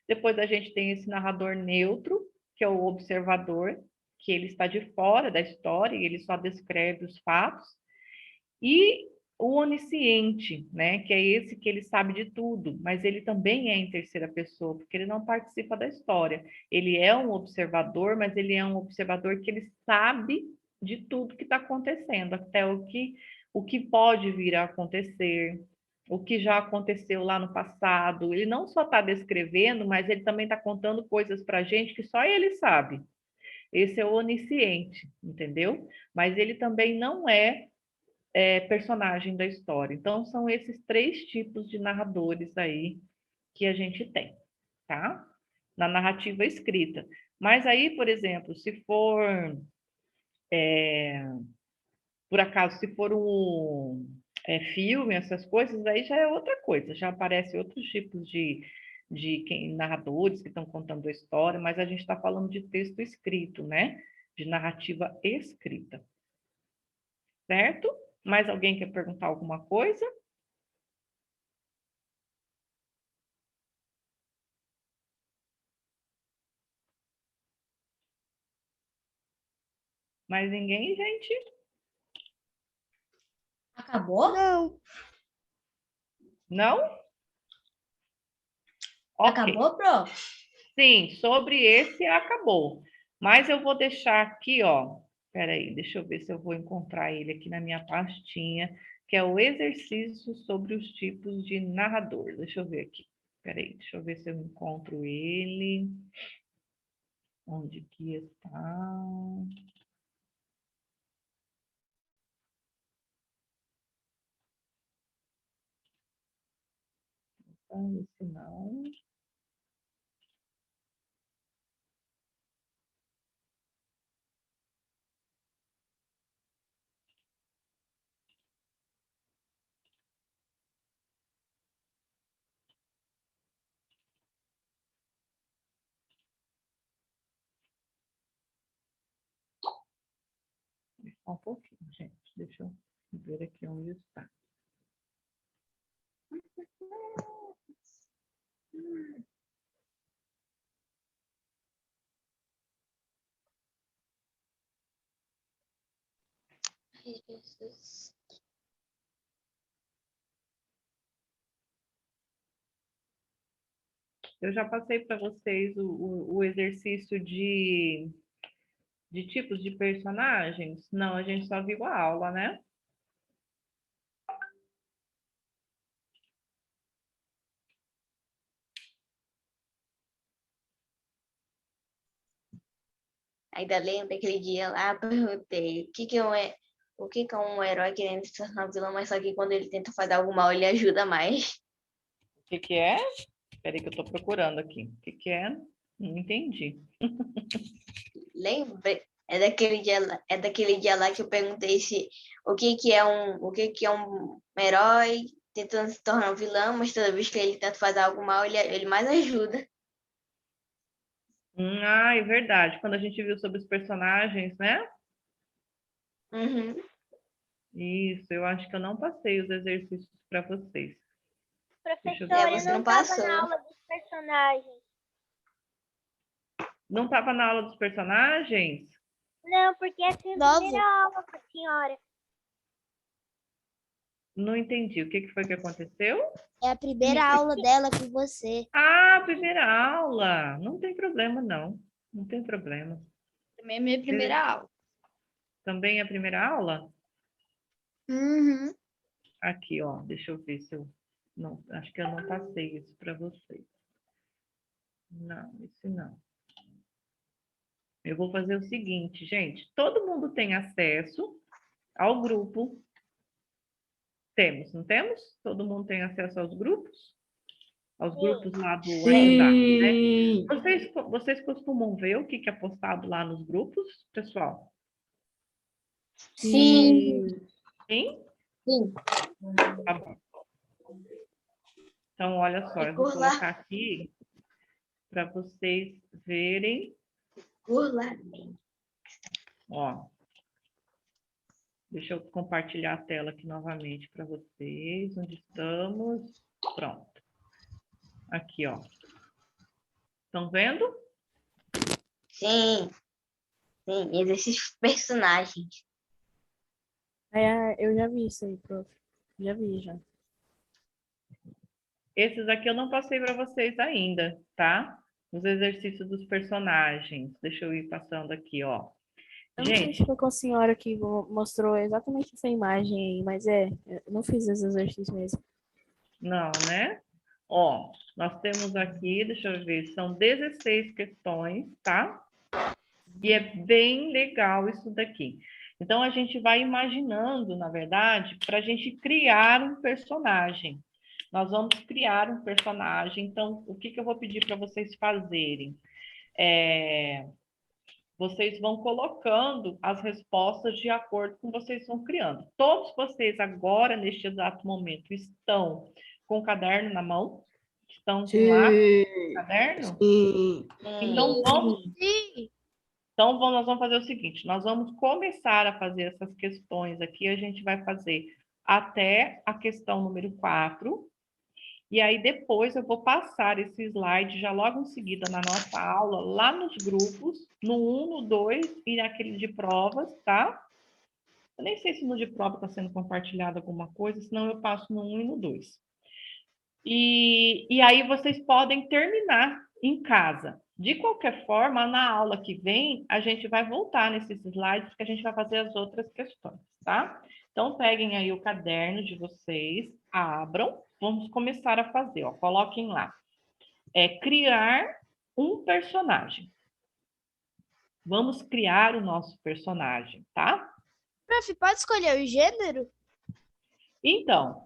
Speaker 1: Depois a gente tem esse narrador neutro, que é o observador, que ele está de fora da história e ele só descreve os fatos. E o onisciente, né, que é esse que ele sabe de tudo, mas ele também é em terceira pessoa, porque ele não participa da história. Ele é um observador, mas ele é um observador que ele sabe de tudo que está acontecendo, até o que pode vir a acontecer, o que já aconteceu lá no passado. Ele não só está descrevendo, mas ele também está contando coisas para a gente que só ele sabe. Esse é o onisciente, entendeu? Mas ele também não é personagem da história. Então, são esses três tipos de narradores aí que a gente tem, tá? Na narrativa escrita. Mas aí, por exemplo, se for, por acaso, se for filme, essas coisas, aí já é outra coisa, já aparecem outros tipos de narradores que estão contando a história, mas a gente está falando de texto escrito, né? De narrativa escrita. Certo? Mais alguém quer perguntar alguma coisa? Mais ninguém, gente?
Speaker 4: Acabou?
Speaker 5: Não.
Speaker 1: Não? Ok.
Speaker 4: Acabou, prof?
Speaker 1: Sim, sobre esse acabou. Mas eu vou deixar aqui, ó. Espera aí, deixa eu ver se eu vou encontrar ele aqui na minha pastinha, que é o exercício sobre os tipos de narrador. Deixa eu ver aqui. Espera aí, deixa eu ver se eu encontro ele. Onde que está? Esse não. Só um pouquinho, gente. Deixa eu ver aqui onde está.
Speaker 2: Ai, Jesus.
Speaker 1: Eu já passei para vocês o exercício de tipos de personagens? Não, a gente só viu a aula, né?
Speaker 2: Ainda lembro daquele dia lá, perguntei o que que é um herói querendo se tornar um vilão, mas só que quando ele tenta fazer algo mal, ele ajuda mais.
Speaker 1: O que que é? Espera aí que eu estou procurando aqui. O que que é? Não entendi.
Speaker 2: Lembra? É daquele dia lá que eu perguntei se o que que é um herói tentando se tornar um vilão, mas toda vez que ele tenta fazer algo mal, ele mais ajuda.
Speaker 1: É verdade. Quando a gente viu sobre os personagens, né?
Speaker 2: Uhum.
Speaker 1: Isso, eu acho que eu não passei os exercícios para vocês. Deixa eu ver.
Speaker 6: Professora, eu
Speaker 2: Você
Speaker 6: não
Speaker 2: não
Speaker 6: estava
Speaker 2: passou.
Speaker 6: na aula dos personagens.
Speaker 1: Não estava na aula dos personagens?
Speaker 6: Não, porque essa é a
Speaker 5: Nossa.
Speaker 6: primeira aula com a senhora.
Speaker 1: Não entendi. O que que foi que aconteceu?
Speaker 5: É a primeira aula dela com você.
Speaker 1: Ah, primeira aula. Não tem problema, não. Não tem problema.
Speaker 5: Também é minha primeira aula.
Speaker 1: Também é a primeira aula?
Speaker 5: Uhum.
Speaker 1: Aqui, ó. Deixa eu ver se eu... Não, acho que eu não passei isso para vocês. Não, esse não. Eu vou fazer o seguinte, gente. Todo mundo tem acesso ao grupo. Temos, não temos? Todo mundo tem acesso aos grupos? Aos grupos lá do WhatsApp, né? Vocês costumam ver o que é postado lá nos grupos, pessoal?
Speaker 5: Sim.
Speaker 1: Sim?
Speaker 2: Sim.
Speaker 1: Tá bom. Então, olha só, eu vou
Speaker 2: Por lá.
Speaker 1: colocar aqui para vocês verem.
Speaker 2: Por lá.
Speaker 1: Ó, deixa eu compartilhar a tela aqui novamente para vocês. Onde estamos? Pronto. Aqui, ó. Estão vendo?
Speaker 2: Sim. Sim, exercícios personagens.
Speaker 7: Eu já vi isso aí, prof. Já vi, já.
Speaker 1: Esses aqui eu não passei para vocês ainda, tá? Os exercícios dos personagens. Deixa eu ir passando aqui, ó.
Speaker 7: Eu não sei
Speaker 1: Gente,
Speaker 7: se foi com a senhora que mostrou exatamente essa imagem aí, mas eu não fiz esse exercício mesmo.
Speaker 1: não, né? Ó, nós temos aqui, deixa eu ver, são 16 questões, tá? E é bem legal isso daqui. Então, a gente vai imaginando, na verdade, para a gente criar um personagem. Nós vamos criar um personagem. Então, o que eu vou pedir para vocês fazerem? vocês vão colocando as respostas de acordo com vocês vão criando. Todos vocês agora, neste exato momento, estão com o caderno na mão? Estão com lápis no caderno?
Speaker 3: Sim.
Speaker 1: Então, nós vamos fazer o seguinte, nós vamos começar a fazer essas questões aqui, a gente vai fazer até a questão número 4, e aí depois eu vou passar esse slide já logo em seguida na nossa aula, lá nos grupos, no 1, no 2 e naquele de provas, tá? Eu nem sei se no de prova está sendo compartilhado alguma coisa, senão eu passo no 1 e no 2. E aí vocês podem terminar em casa. De qualquer forma, na aula que vem, a gente vai voltar nesses slides, porque a gente vai fazer as outras questões, tá? Então, peguem aí o caderno de vocês, abram, vamos começar a fazer, ó, coloquem lá. Criar um personagem. Vamos criar o nosso personagem, tá?
Speaker 8: Prof, pode escolher o gênero?
Speaker 1: Então,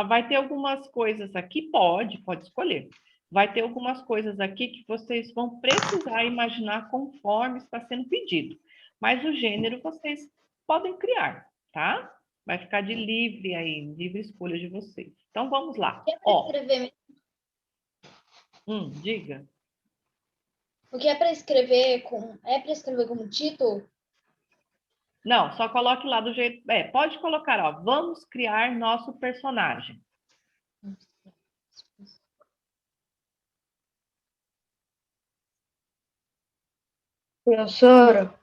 Speaker 1: vai ter algumas coisas aqui, pode escolher. Vai ter algumas coisas aqui que vocês vão precisar imaginar conforme está sendo pedido. Mas o gênero vocês podem criar, tá? Vai ficar de livre aí, livre escolha de vocês. Então, vamos lá. Ó, diga.
Speaker 5: O que é para escrever como título?
Speaker 1: Não, só coloque lá do jeito... pode colocar, ó. Vamos criar nosso personagem.
Speaker 9: Professora,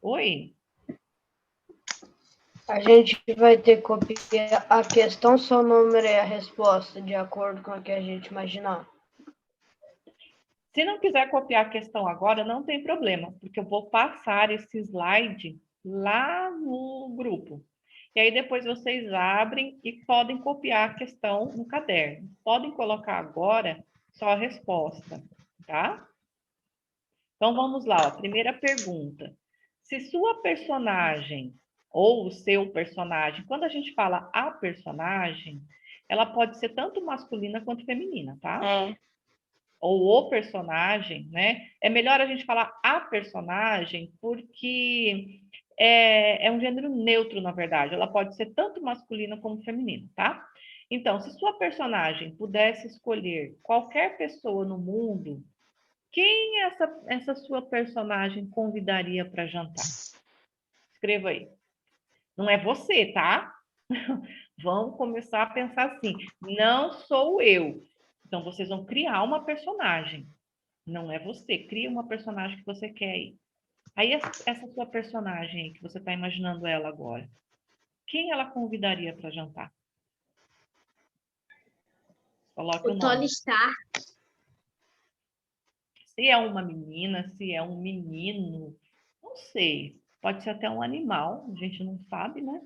Speaker 1: Oi?
Speaker 9: a gente vai ter que copiar a questão, só o número e a resposta, de acordo com o que a gente imaginar.
Speaker 1: Se não quiser copiar a questão agora, não tem problema, porque eu vou passar esse slide lá no grupo. E aí depois vocês abrem e podem copiar a questão no caderno. Podem colocar agora só a resposta, tá? Então vamos lá, ó. Primeira pergunta. Se sua personagem ou o seu personagem, quando a gente fala a personagem, ela pode ser tanto masculina quanto feminina, tá? Ou o personagem, né? É melhor a gente falar a personagem porque é um gênero neutro, na verdade. Ela pode ser tanto masculina como feminina, tá? Então, se sua personagem pudesse escolher qualquer pessoa no mundo, quem essa sua personagem convidaria para jantar? Escreva aí. Não é você, tá? Vamos começar a pensar assim. Não sou eu. Então, vocês vão criar uma personagem. Não é você. Cria uma personagem que você quer aí. Aí, essa sua personagem aí, que você está imaginando ela agora, quem ela convidaria para jantar? Coloque o nome.
Speaker 5: Tony Stark.
Speaker 1: Se é uma menina, se é um menino, não sei. Pode ser até um animal, a gente não sabe, né?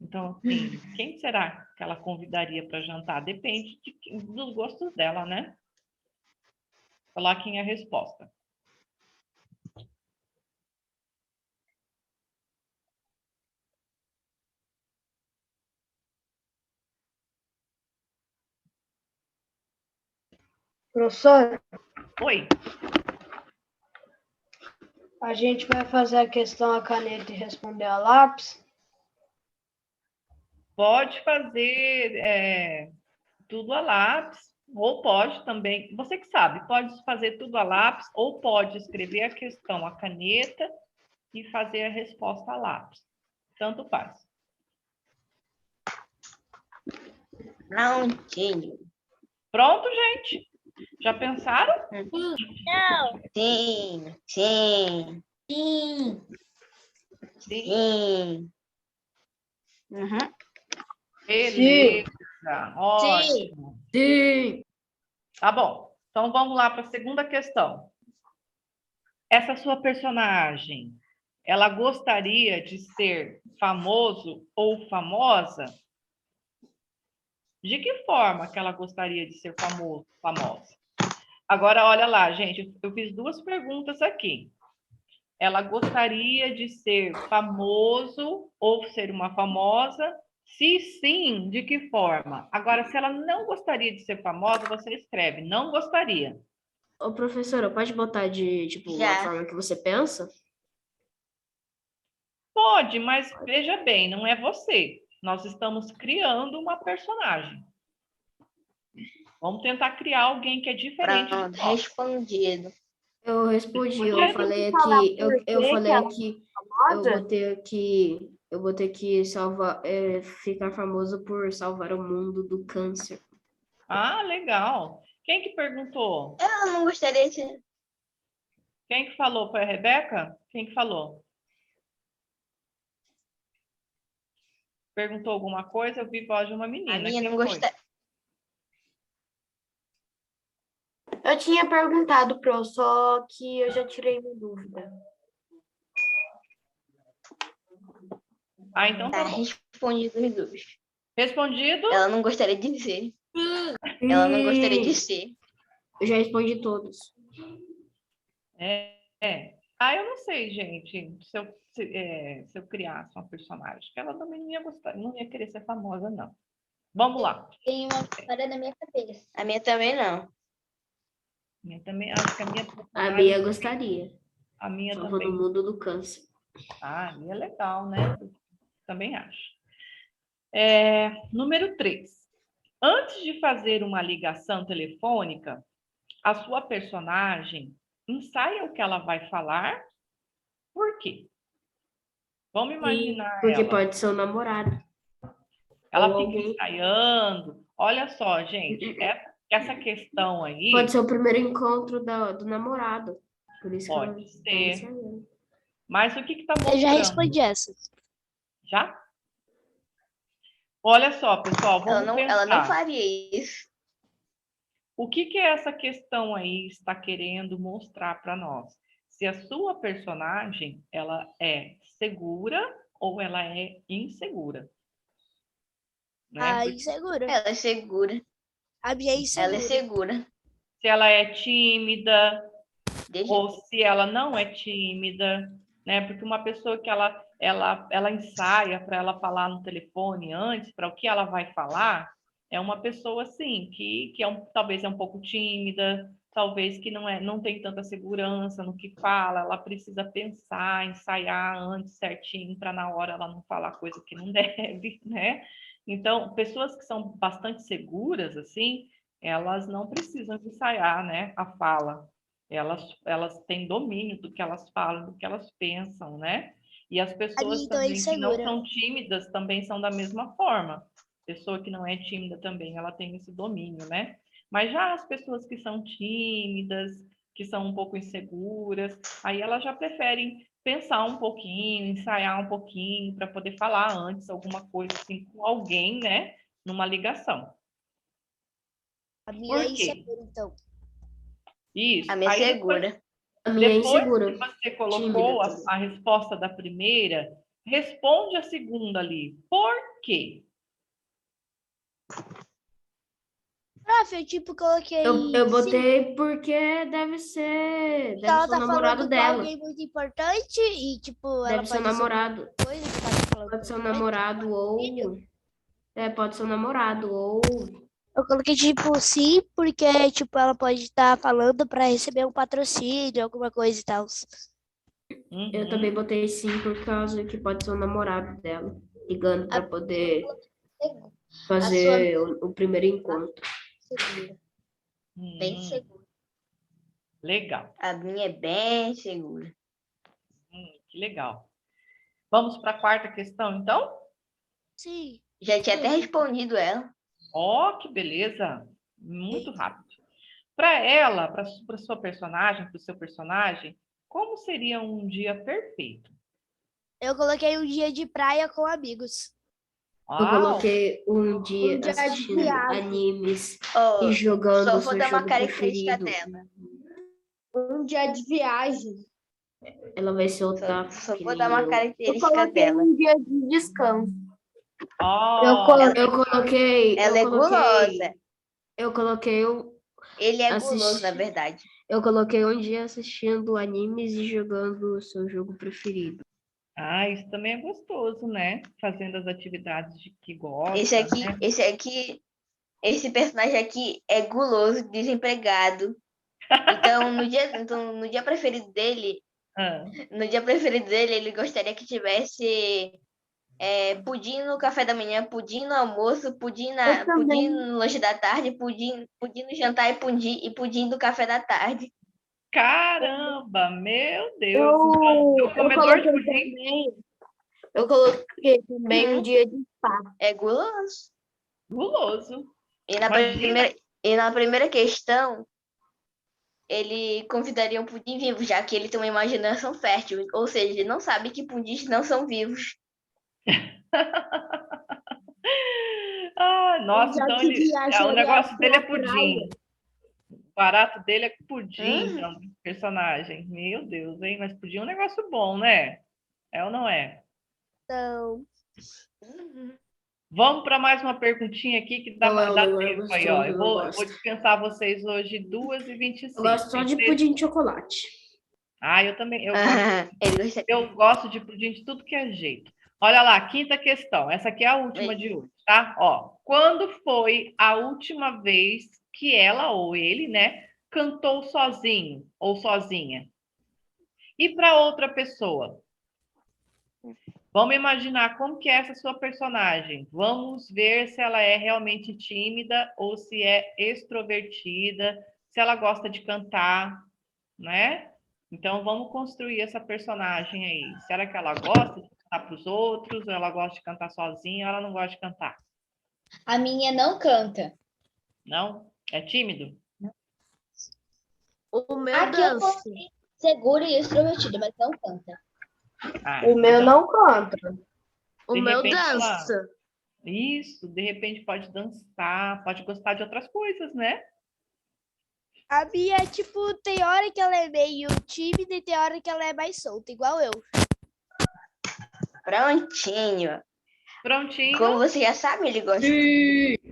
Speaker 1: Então, assim, quem será que ela convidaria para jantar? Depende dos gostos dela, né? Coloquem a resposta.
Speaker 9: Professor,
Speaker 1: Oi.
Speaker 9: a gente vai fazer a questão a caneta e responder a lápis?
Speaker 1: Pode fazer tudo a lápis, ou pode também, você que sabe, pode fazer tudo a lápis, ou pode escrever a questão a caneta e fazer a resposta a lápis. Tanto faz.
Speaker 2: Prontinho.
Speaker 1: Pronto, gente? Já pensaram?
Speaker 8: Não.
Speaker 2: Sim, sim,
Speaker 4: Sim.
Speaker 2: sim. Uhum.
Speaker 1: Beleza. Ótimo.
Speaker 3: Sim.
Speaker 1: Tá bom. Então vamos lá para a segunda questão. Essa sua personagem, ela gostaria de ser famoso ou famosa? De que forma que ela gostaria de ser famosa? Agora, olha lá, gente, eu fiz duas perguntas aqui. Ela gostaria de ser famoso ou ser uma famosa? Se sim, de que forma? Agora, se ela não gostaria de ser famosa, você escreve não gostaria.
Speaker 3: Ô, professora, pode botar de, tipo, a
Speaker 2: Já.
Speaker 3: forma que você pensa?
Speaker 1: Pode, mas veja bem, não é você. Nós estamos criando uma personagem. Vamos tentar criar alguém que é diferente de
Speaker 2: Pronto,
Speaker 1: nós.
Speaker 2: respondido.
Speaker 3: Eu respondi, eu
Speaker 1: Respondido.
Speaker 3: falei
Speaker 6: falar
Speaker 3: aqui,
Speaker 6: por
Speaker 3: eu
Speaker 6: que
Speaker 3: falei
Speaker 6: que ela
Speaker 3: aqui, eu
Speaker 6: famosa?
Speaker 3: botei aqui salvar, ficar famoso por salvar o mundo do câncer.
Speaker 1: Ah, legal. Quem que perguntou?
Speaker 2: Eu não gostaria de.
Speaker 1: Quem que falou? Foi a Rebeca? Quem que falou? Perguntou alguma coisa? Eu vi voz de uma menina.
Speaker 2: A minha
Speaker 1: Quem
Speaker 2: não
Speaker 1: foi?
Speaker 2: gostaria.
Speaker 6: Eu tinha perguntado, Pro, só que eu já tirei minha dúvida.
Speaker 1: Ah, então
Speaker 2: Tá
Speaker 1: tá bom.
Speaker 2: respondido os dois.
Speaker 1: Respondido?
Speaker 2: Ela não gostaria de ser. Ela não gostaria de ser.
Speaker 3: Eu já respondi todos.
Speaker 1: É. Ah, eu não sei, gente, se eu criasse uma personagem, que ela também não ia gostar, não ia querer ser famosa, não. Vamos lá.
Speaker 5: Tem uma história na minha cabeça.
Speaker 2: A minha também não.
Speaker 1: Eu também acho que a minha
Speaker 3: A
Speaker 1: personagem,
Speaker 3: minha gostaria.
Speaker 1: a minha
Speaker 3: Salvando
Speaker 1: também.
Speaker 3: o mundo do câncer.
Speaker 1: Ah, a minha é legal, né? Também acho. Número 3. Antes de fazer uma ligação telefônica, a sua personagem ensaia o que ela vai falar. Por quê? Vamos imaginar
Speaker 3: Porque
Speaker 1: ela.
Speaker 3: pode ser o namorado.
Speaker 1: Ela
Speaker 3: ou
Speaker 1: fica
Speaker 3: alguém.
Speaker 1: ensaiando. Olha só, gente, essa questão aí
Speaker 3: Pode ser o primeiro encontro do namorado. Por isso que ela
Speaker 1: pode
Speaker 3: tá
Speaker 1: ser.
Speaker 3: ensaiando.
Speaker 1: Mas o que está
Speaker 8: Eu
Speaker 1: mostrando?
Speaker 8: já respondi essa.
Speaker 1: Já? Olha só, pessoal, vamos
Speaker 2: Ela não
Speaker 1: pensar.
Speaker 2: faria isso.
Speaker 1: O que essa questão aí está querendo mostrar para nós? Se a sua personagem, ela é segura ou ela é insegura? Né?
Speaker 8: A
Speaker 1: Porque
Speaker 8: insegura.
Speaker 2: Ela é segura.
Speaker 8: A minha é
Speaker 2: Ela é
Speaker 8: insegura.
Speaker 2: segura.
Speaker 1: se ela é tímida
Speaker 2: Desde
Speaker 1: ou se ela não é tímida, né? Porque uma pessoa que ela ensaia para ela falar no telefone antes, para o que ela vai falar, é uma pessoa assim que talvez é um pouco tímida, talvez que não tem tanta segurança no que fala, ela precisa pensar, ensaiar antes certinho para na hora ela não falar coisa que não deve, né? Então, pessoas que são bastante seguras assim, elas não precisam ensaiar, né, a fala. Elas têm domínio do que elas falam, do que elas pensam, né? E as
Speaker 8: A
Speaker 1: pessoas
Speaker 8: minha então é
Speaker 1: também que não
Speaker 8: insegura.
Speaker 1: são tímidas também são da mesma forma. Pessoa que não é tímida também, ela tem esse domínio, né? Mas já as pessoas que são tímidas, que são um pouco inseguras, aí elas já preferem pensar um pouquinho, ensaiar um pouquinho para poder falar antes alguma coisa assim com alguém, né? Numa ligação.
Speaker 8: A minha é
Speaker 1: Por quê?
Speaker 8: insegura, então.
Speaker 1: Isso.
Speaker 2: a minha é
Speaker 1: Aí depois,
Speaker 2: segura.
Speaker 3: A minha é
Speaker 1: depois
Speaker 3: insegura.
Speaker 1: que você colocou
Speaker 3: Tímida também.
Speaker 1: a resposta da primeira, responde a segunda ali. Por quê?
Speaker 8: Prof, eu tipo coloquei.
Speaker 3: Eu
Speaker 8: sim,
Speaker 3: botei porque deve ser
Speaker 8: ela
Speaker 3: o
Speaker 8: tá
Speaker 3: namorado
Speaker 8: falando com
Speaker 3: dela.
Speaker 8: alguém muito importante e, tipo, ela
Speaker 3: Deve ser o
Speaker 8: pode dizer
Speaker 3: namorado.
Speaker 8: coisa que tá falando
Speaker 3: Pode ser o
Speaker 8: com alguém.
Speaker 3: namorado ou. Pode ser o namorado ou.
Speaker 8: Eu coloquei, tipo, sim, porque, tipo, ela pode estar falando para receber um patrocínio, alguma coisa e tal.
Speaker 3: Eu
Speaker 1: Uhum.
Speaker 3: também botei sim por causa que pode ser o namorado dela. Ligando para poder fazer o primeiro encontro.
Speaker 8: Segura.
Speaker 2: Bem
Speaker 1: Hum,
Speaker 2: segura.
Speaker 1: legal.
Speaker 2: A minha é bem segura.
Speaker 1: Que legal. Vamos para a quarta questão, então?
Speaker 8: Sim.
Speaker 2: Já tinha até respondido ela.
Speaker 1: Ó, que beleza! Muito rápido. Para ela, para sua personagem, para o seu personagem, como seria um dia perfeito?
Speaker 8: Eu coloquei um dia de praia com amigos.
Speaker 3: Eu
Speaker 1: Ah,
Speaker 3: coloquei um dia
Speaker 6: dia de
Speaker 3: assistindo
Speaker 6: viagem.
Speaker 3: animes
Speaker 2: Oh,
Speaker 3: e jogando
Speaker 2: só
Speaker 3: o
Speaker 2: vou
Speaker 3: seu
Speaker 2: dar uma
Speaker 3: jogo
Speaker 2: característica
Speaker 3: preferido.
Speaker 2: dela.
Speaker 6: Um dia de viagem.
Speaker 3: Ela vai ser otaku,
Speaker 2: Só
Speaker 3: que
Speaker 2: vou
Speaker 3: nem
Speaker 2: dar uma
Speaker 3: eu.
Speaker 6: Eu
Speaker 2: característica
Speaker 6: coloquei
Speaker 2: dela.
Speaker 6: um dia de descanso.
Speaker 3: Eu coloquei.
Speaker 2: Ela é gulosa.
Speaker 3: Eu coloquei
Speaker 2: Ele é
Speaker 3: Assisti-
Speaker 2: guloso, na verdade.
Speaker 3: Eu coloquei um dia assistindo animes e jogando o seu jogo preferido.
Speaker 1: Ah, isso também é gostoso, né? Fazendo as atividades de que gosta, né?
Speaker 2: Esse personagem aqui é guloso, desempregado. Então, no dia preferido dele,
Speaker 1: Ah,
Speaker 2: ele gostaria que tivesse pudim no café da manhã, pudim no almoço, pudim no lanche da tarde, pudim no jantar e pudim do café da tarde.
Speaker 1: caramba, meu Deus. Então,
Speaker 3: Eu
Speaker 1: comedor de
Speaker 3: coloquei
Speaker 1: pudim.
Speaker 3: também. Eu coloquei também um dia de spa.
Speaker 2: É guloso.
Speaker 1: Guloso.
Speaker 2: E na
Speaker 1: Imagina.
Speaker 2: primeira questão, ele convidaria um pudim vivo, já que ele tem uma imaginação fértil, ou seja, ele não sabe que pudins não são vivos.
Speaker 1: Ah, nossa,
Speaker 8: Já
Speaker 1: então
Speaker 8: que
Speaker 1: o
Speaker 8: viajaria
Speaker 1: negócio dele é
Speaker 8: pra praia.
Speaker 1: pudim. O barato dele é pudim,
Speaker 2: Hum.
Speaker 1: então, personagem. Meu Deus, hein? Mas pudim é um negócio bom, né? É ou não é?
Speaker 8: Então,
Speaker 1: Vamos para mais uma perguntinha aqui que dá,
Speaker 3: Não é um
Speaker 1: dá
Speaker 3: negócio
Speaker 1: tempo aí, ó.
Speaker 3: gostoso,
Speaker 1: Eu
Speaker 3: eu
Speaker 1: vou
Speaker 3: gosto.
Speaker 1: dispensar vocês hoje 2h25.
Speaker 3: Eu gosto só de pudim de chocolate.
Speaker 1: Ah, eu também.
Speaker 2: Ele
Speaker 1: Eu gosto de pudim de tudo que é jeito. Olha lá, quinta questão. Essa aqui é a última de hoje, tá? Ó, quando foi a última vez que ela ou ele, né, cantou sozinho ou sozinha? E para outra pessoa? Vamos imaginar como que é essa sua personagem. Vamos ver se ela é realmente tímida ou se é extrovertida, se ela gosta de cantar, né? Então vamos construir essa personagem aí. Será que ela gosta de cantar para os outros, ou ela gosta de cantar sozinha, ou ela não gosta de cantar?
Speaker 5: A minha não canta.
Speaker 1: Não? É tímido?
Speaker 8: o meu
Speaker 5: Aqui eu
Speaker 8: dança.
Speaker 5: coloquei segura e extrovertida, mas não canta.
Speaker 1: Ah,
Speaker 9: O meu
Speaker 1: então,
Speaker 9: não canta.
Speaker 8: O
Speaker 1: de
Speaker 8: meu
Speaker 1: repente ela-
Speaker 8: dança.
Speaker 1: Isso, de repente pode dançar, pode gostar de outras coisas, né?
Speaker 8: A minha, tipo, tem hora que ela é meio tímida e tem hora que ela é mais solta, igual eu.
Speaker 2: Prontinho.
Speaker 1: Prontinho.
Speaker 2: Como você já sabe, ele gosta.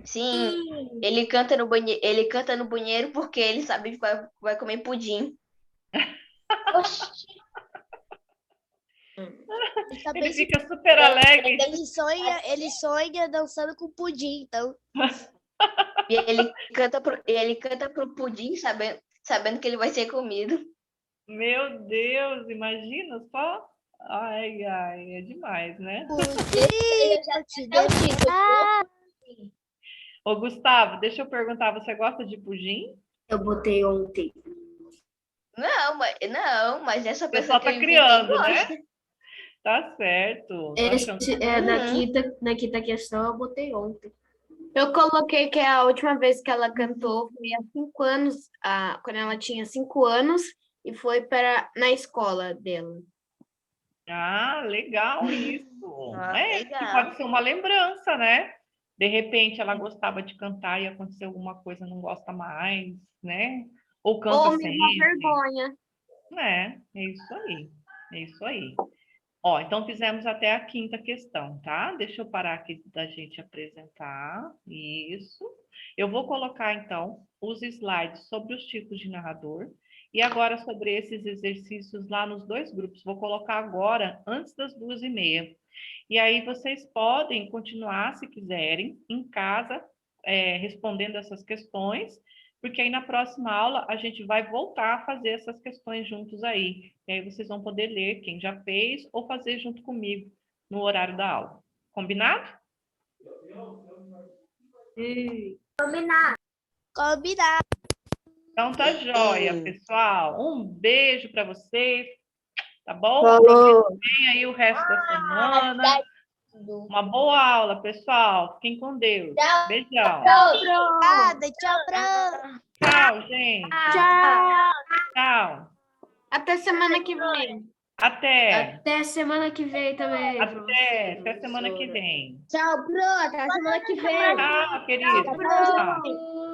Speaker 2: Sim. Ele canta no banheiro porque ele sabe que vai comer pudim.
Speaker 5: Oxi,
Speaker 8: Ele tá
Speaker 1: Ele
Speaker 8: bem
Speaker 1: fica super alegre.
Speaker 8: ele sonha dançando com pudim, então.
Speaker 2: E ele canta pro pudim sabendo que ele vai ser comido.
Speaker 1: Meu Deus, imagina só. Ai, ai, é demais, né?
Speaker 8: Pudim,
Speaker 5: já
Speaker 8: eu te
Speaker 5: é o
Speaker 8: dei.
Speaker 5: título.
Speaker 1: Ô, Gustavo, deixa eu perguntar, você gosta de pudim?
Speaker 3: Eu botei ontem.
Speaker 2: Não, mas essa
Speaker 1: O
Speaker 2: pessoa
Speaker 1: pessoal
Speaker 2: que
Speaker 1: tá
Speaker 2: eu inventei
Speaker 1: criando,
Speaker 2: gosta.
Speaker 1: né? Tá certo. Tô achando que...
Speaker 3: Na quinta questão eu botei ontem.
Speaker 10: Eu coloquei que a última vez que ela cantou foi há 5 anos, quando ela tinha 5 anos, e foi na escola dela.
Speaker 1: Ah, legal isso. Que
Speaker 2: Legal.
Speaker 1: pode ser uma lembrança, né? De repente ela gostava de cantar e aconteceu alguma coisa, não gosta mais, né? Ou canta
Speaker 10: Ou me
Speaker 1: sempre.
Speaker 10: dá vergonha.
Speaker 1: É isso aí. É isso aí. Ó, então fizemos até a quinta questão, tá? Deixa eu parar aqui da gente apresentar. Isso. Eu vou colocar, então, os slides sobre os tipos de narrador. E agora sobre esses exercícios lá nos 2 grupos. Vou colocar agora, antes das 2h30. E aí vocês podem continuar, se quiserem, em casa, respondendo essas questões, porque aí na próxima aula a gente vai voltar a fazer essas questões juntos aí. E aí vocês vão poder ler quem já fez ou fazer junto comigo no horário da aula. Combinado?
Speaker 8: Combinado.
Speaker 1: Então tá joia, pessoal. Um beijo para vocês, tá bom?
Speaker 9: Falou.
Speaker 1: Aproveitem aí o resto da semana. Uma boa aula, pessoal. Fiquem com Deus. Beijão.
Speaker 8: Obrigada. Tchau, Fran.
Speaker 1: Tchau, gente.
Speaker 10: Tchau.
Speaker 1: Tchau.
Speaker 10: Até semana que vem.
Speaker 1: Até.
Speaker 3: Até semana que vem também.
Speaker 1: Até semana que vem.
Speaker 5: Tchau, Pro. Até semana que vem.
Speaker 1: Tchau, querido. Tchau.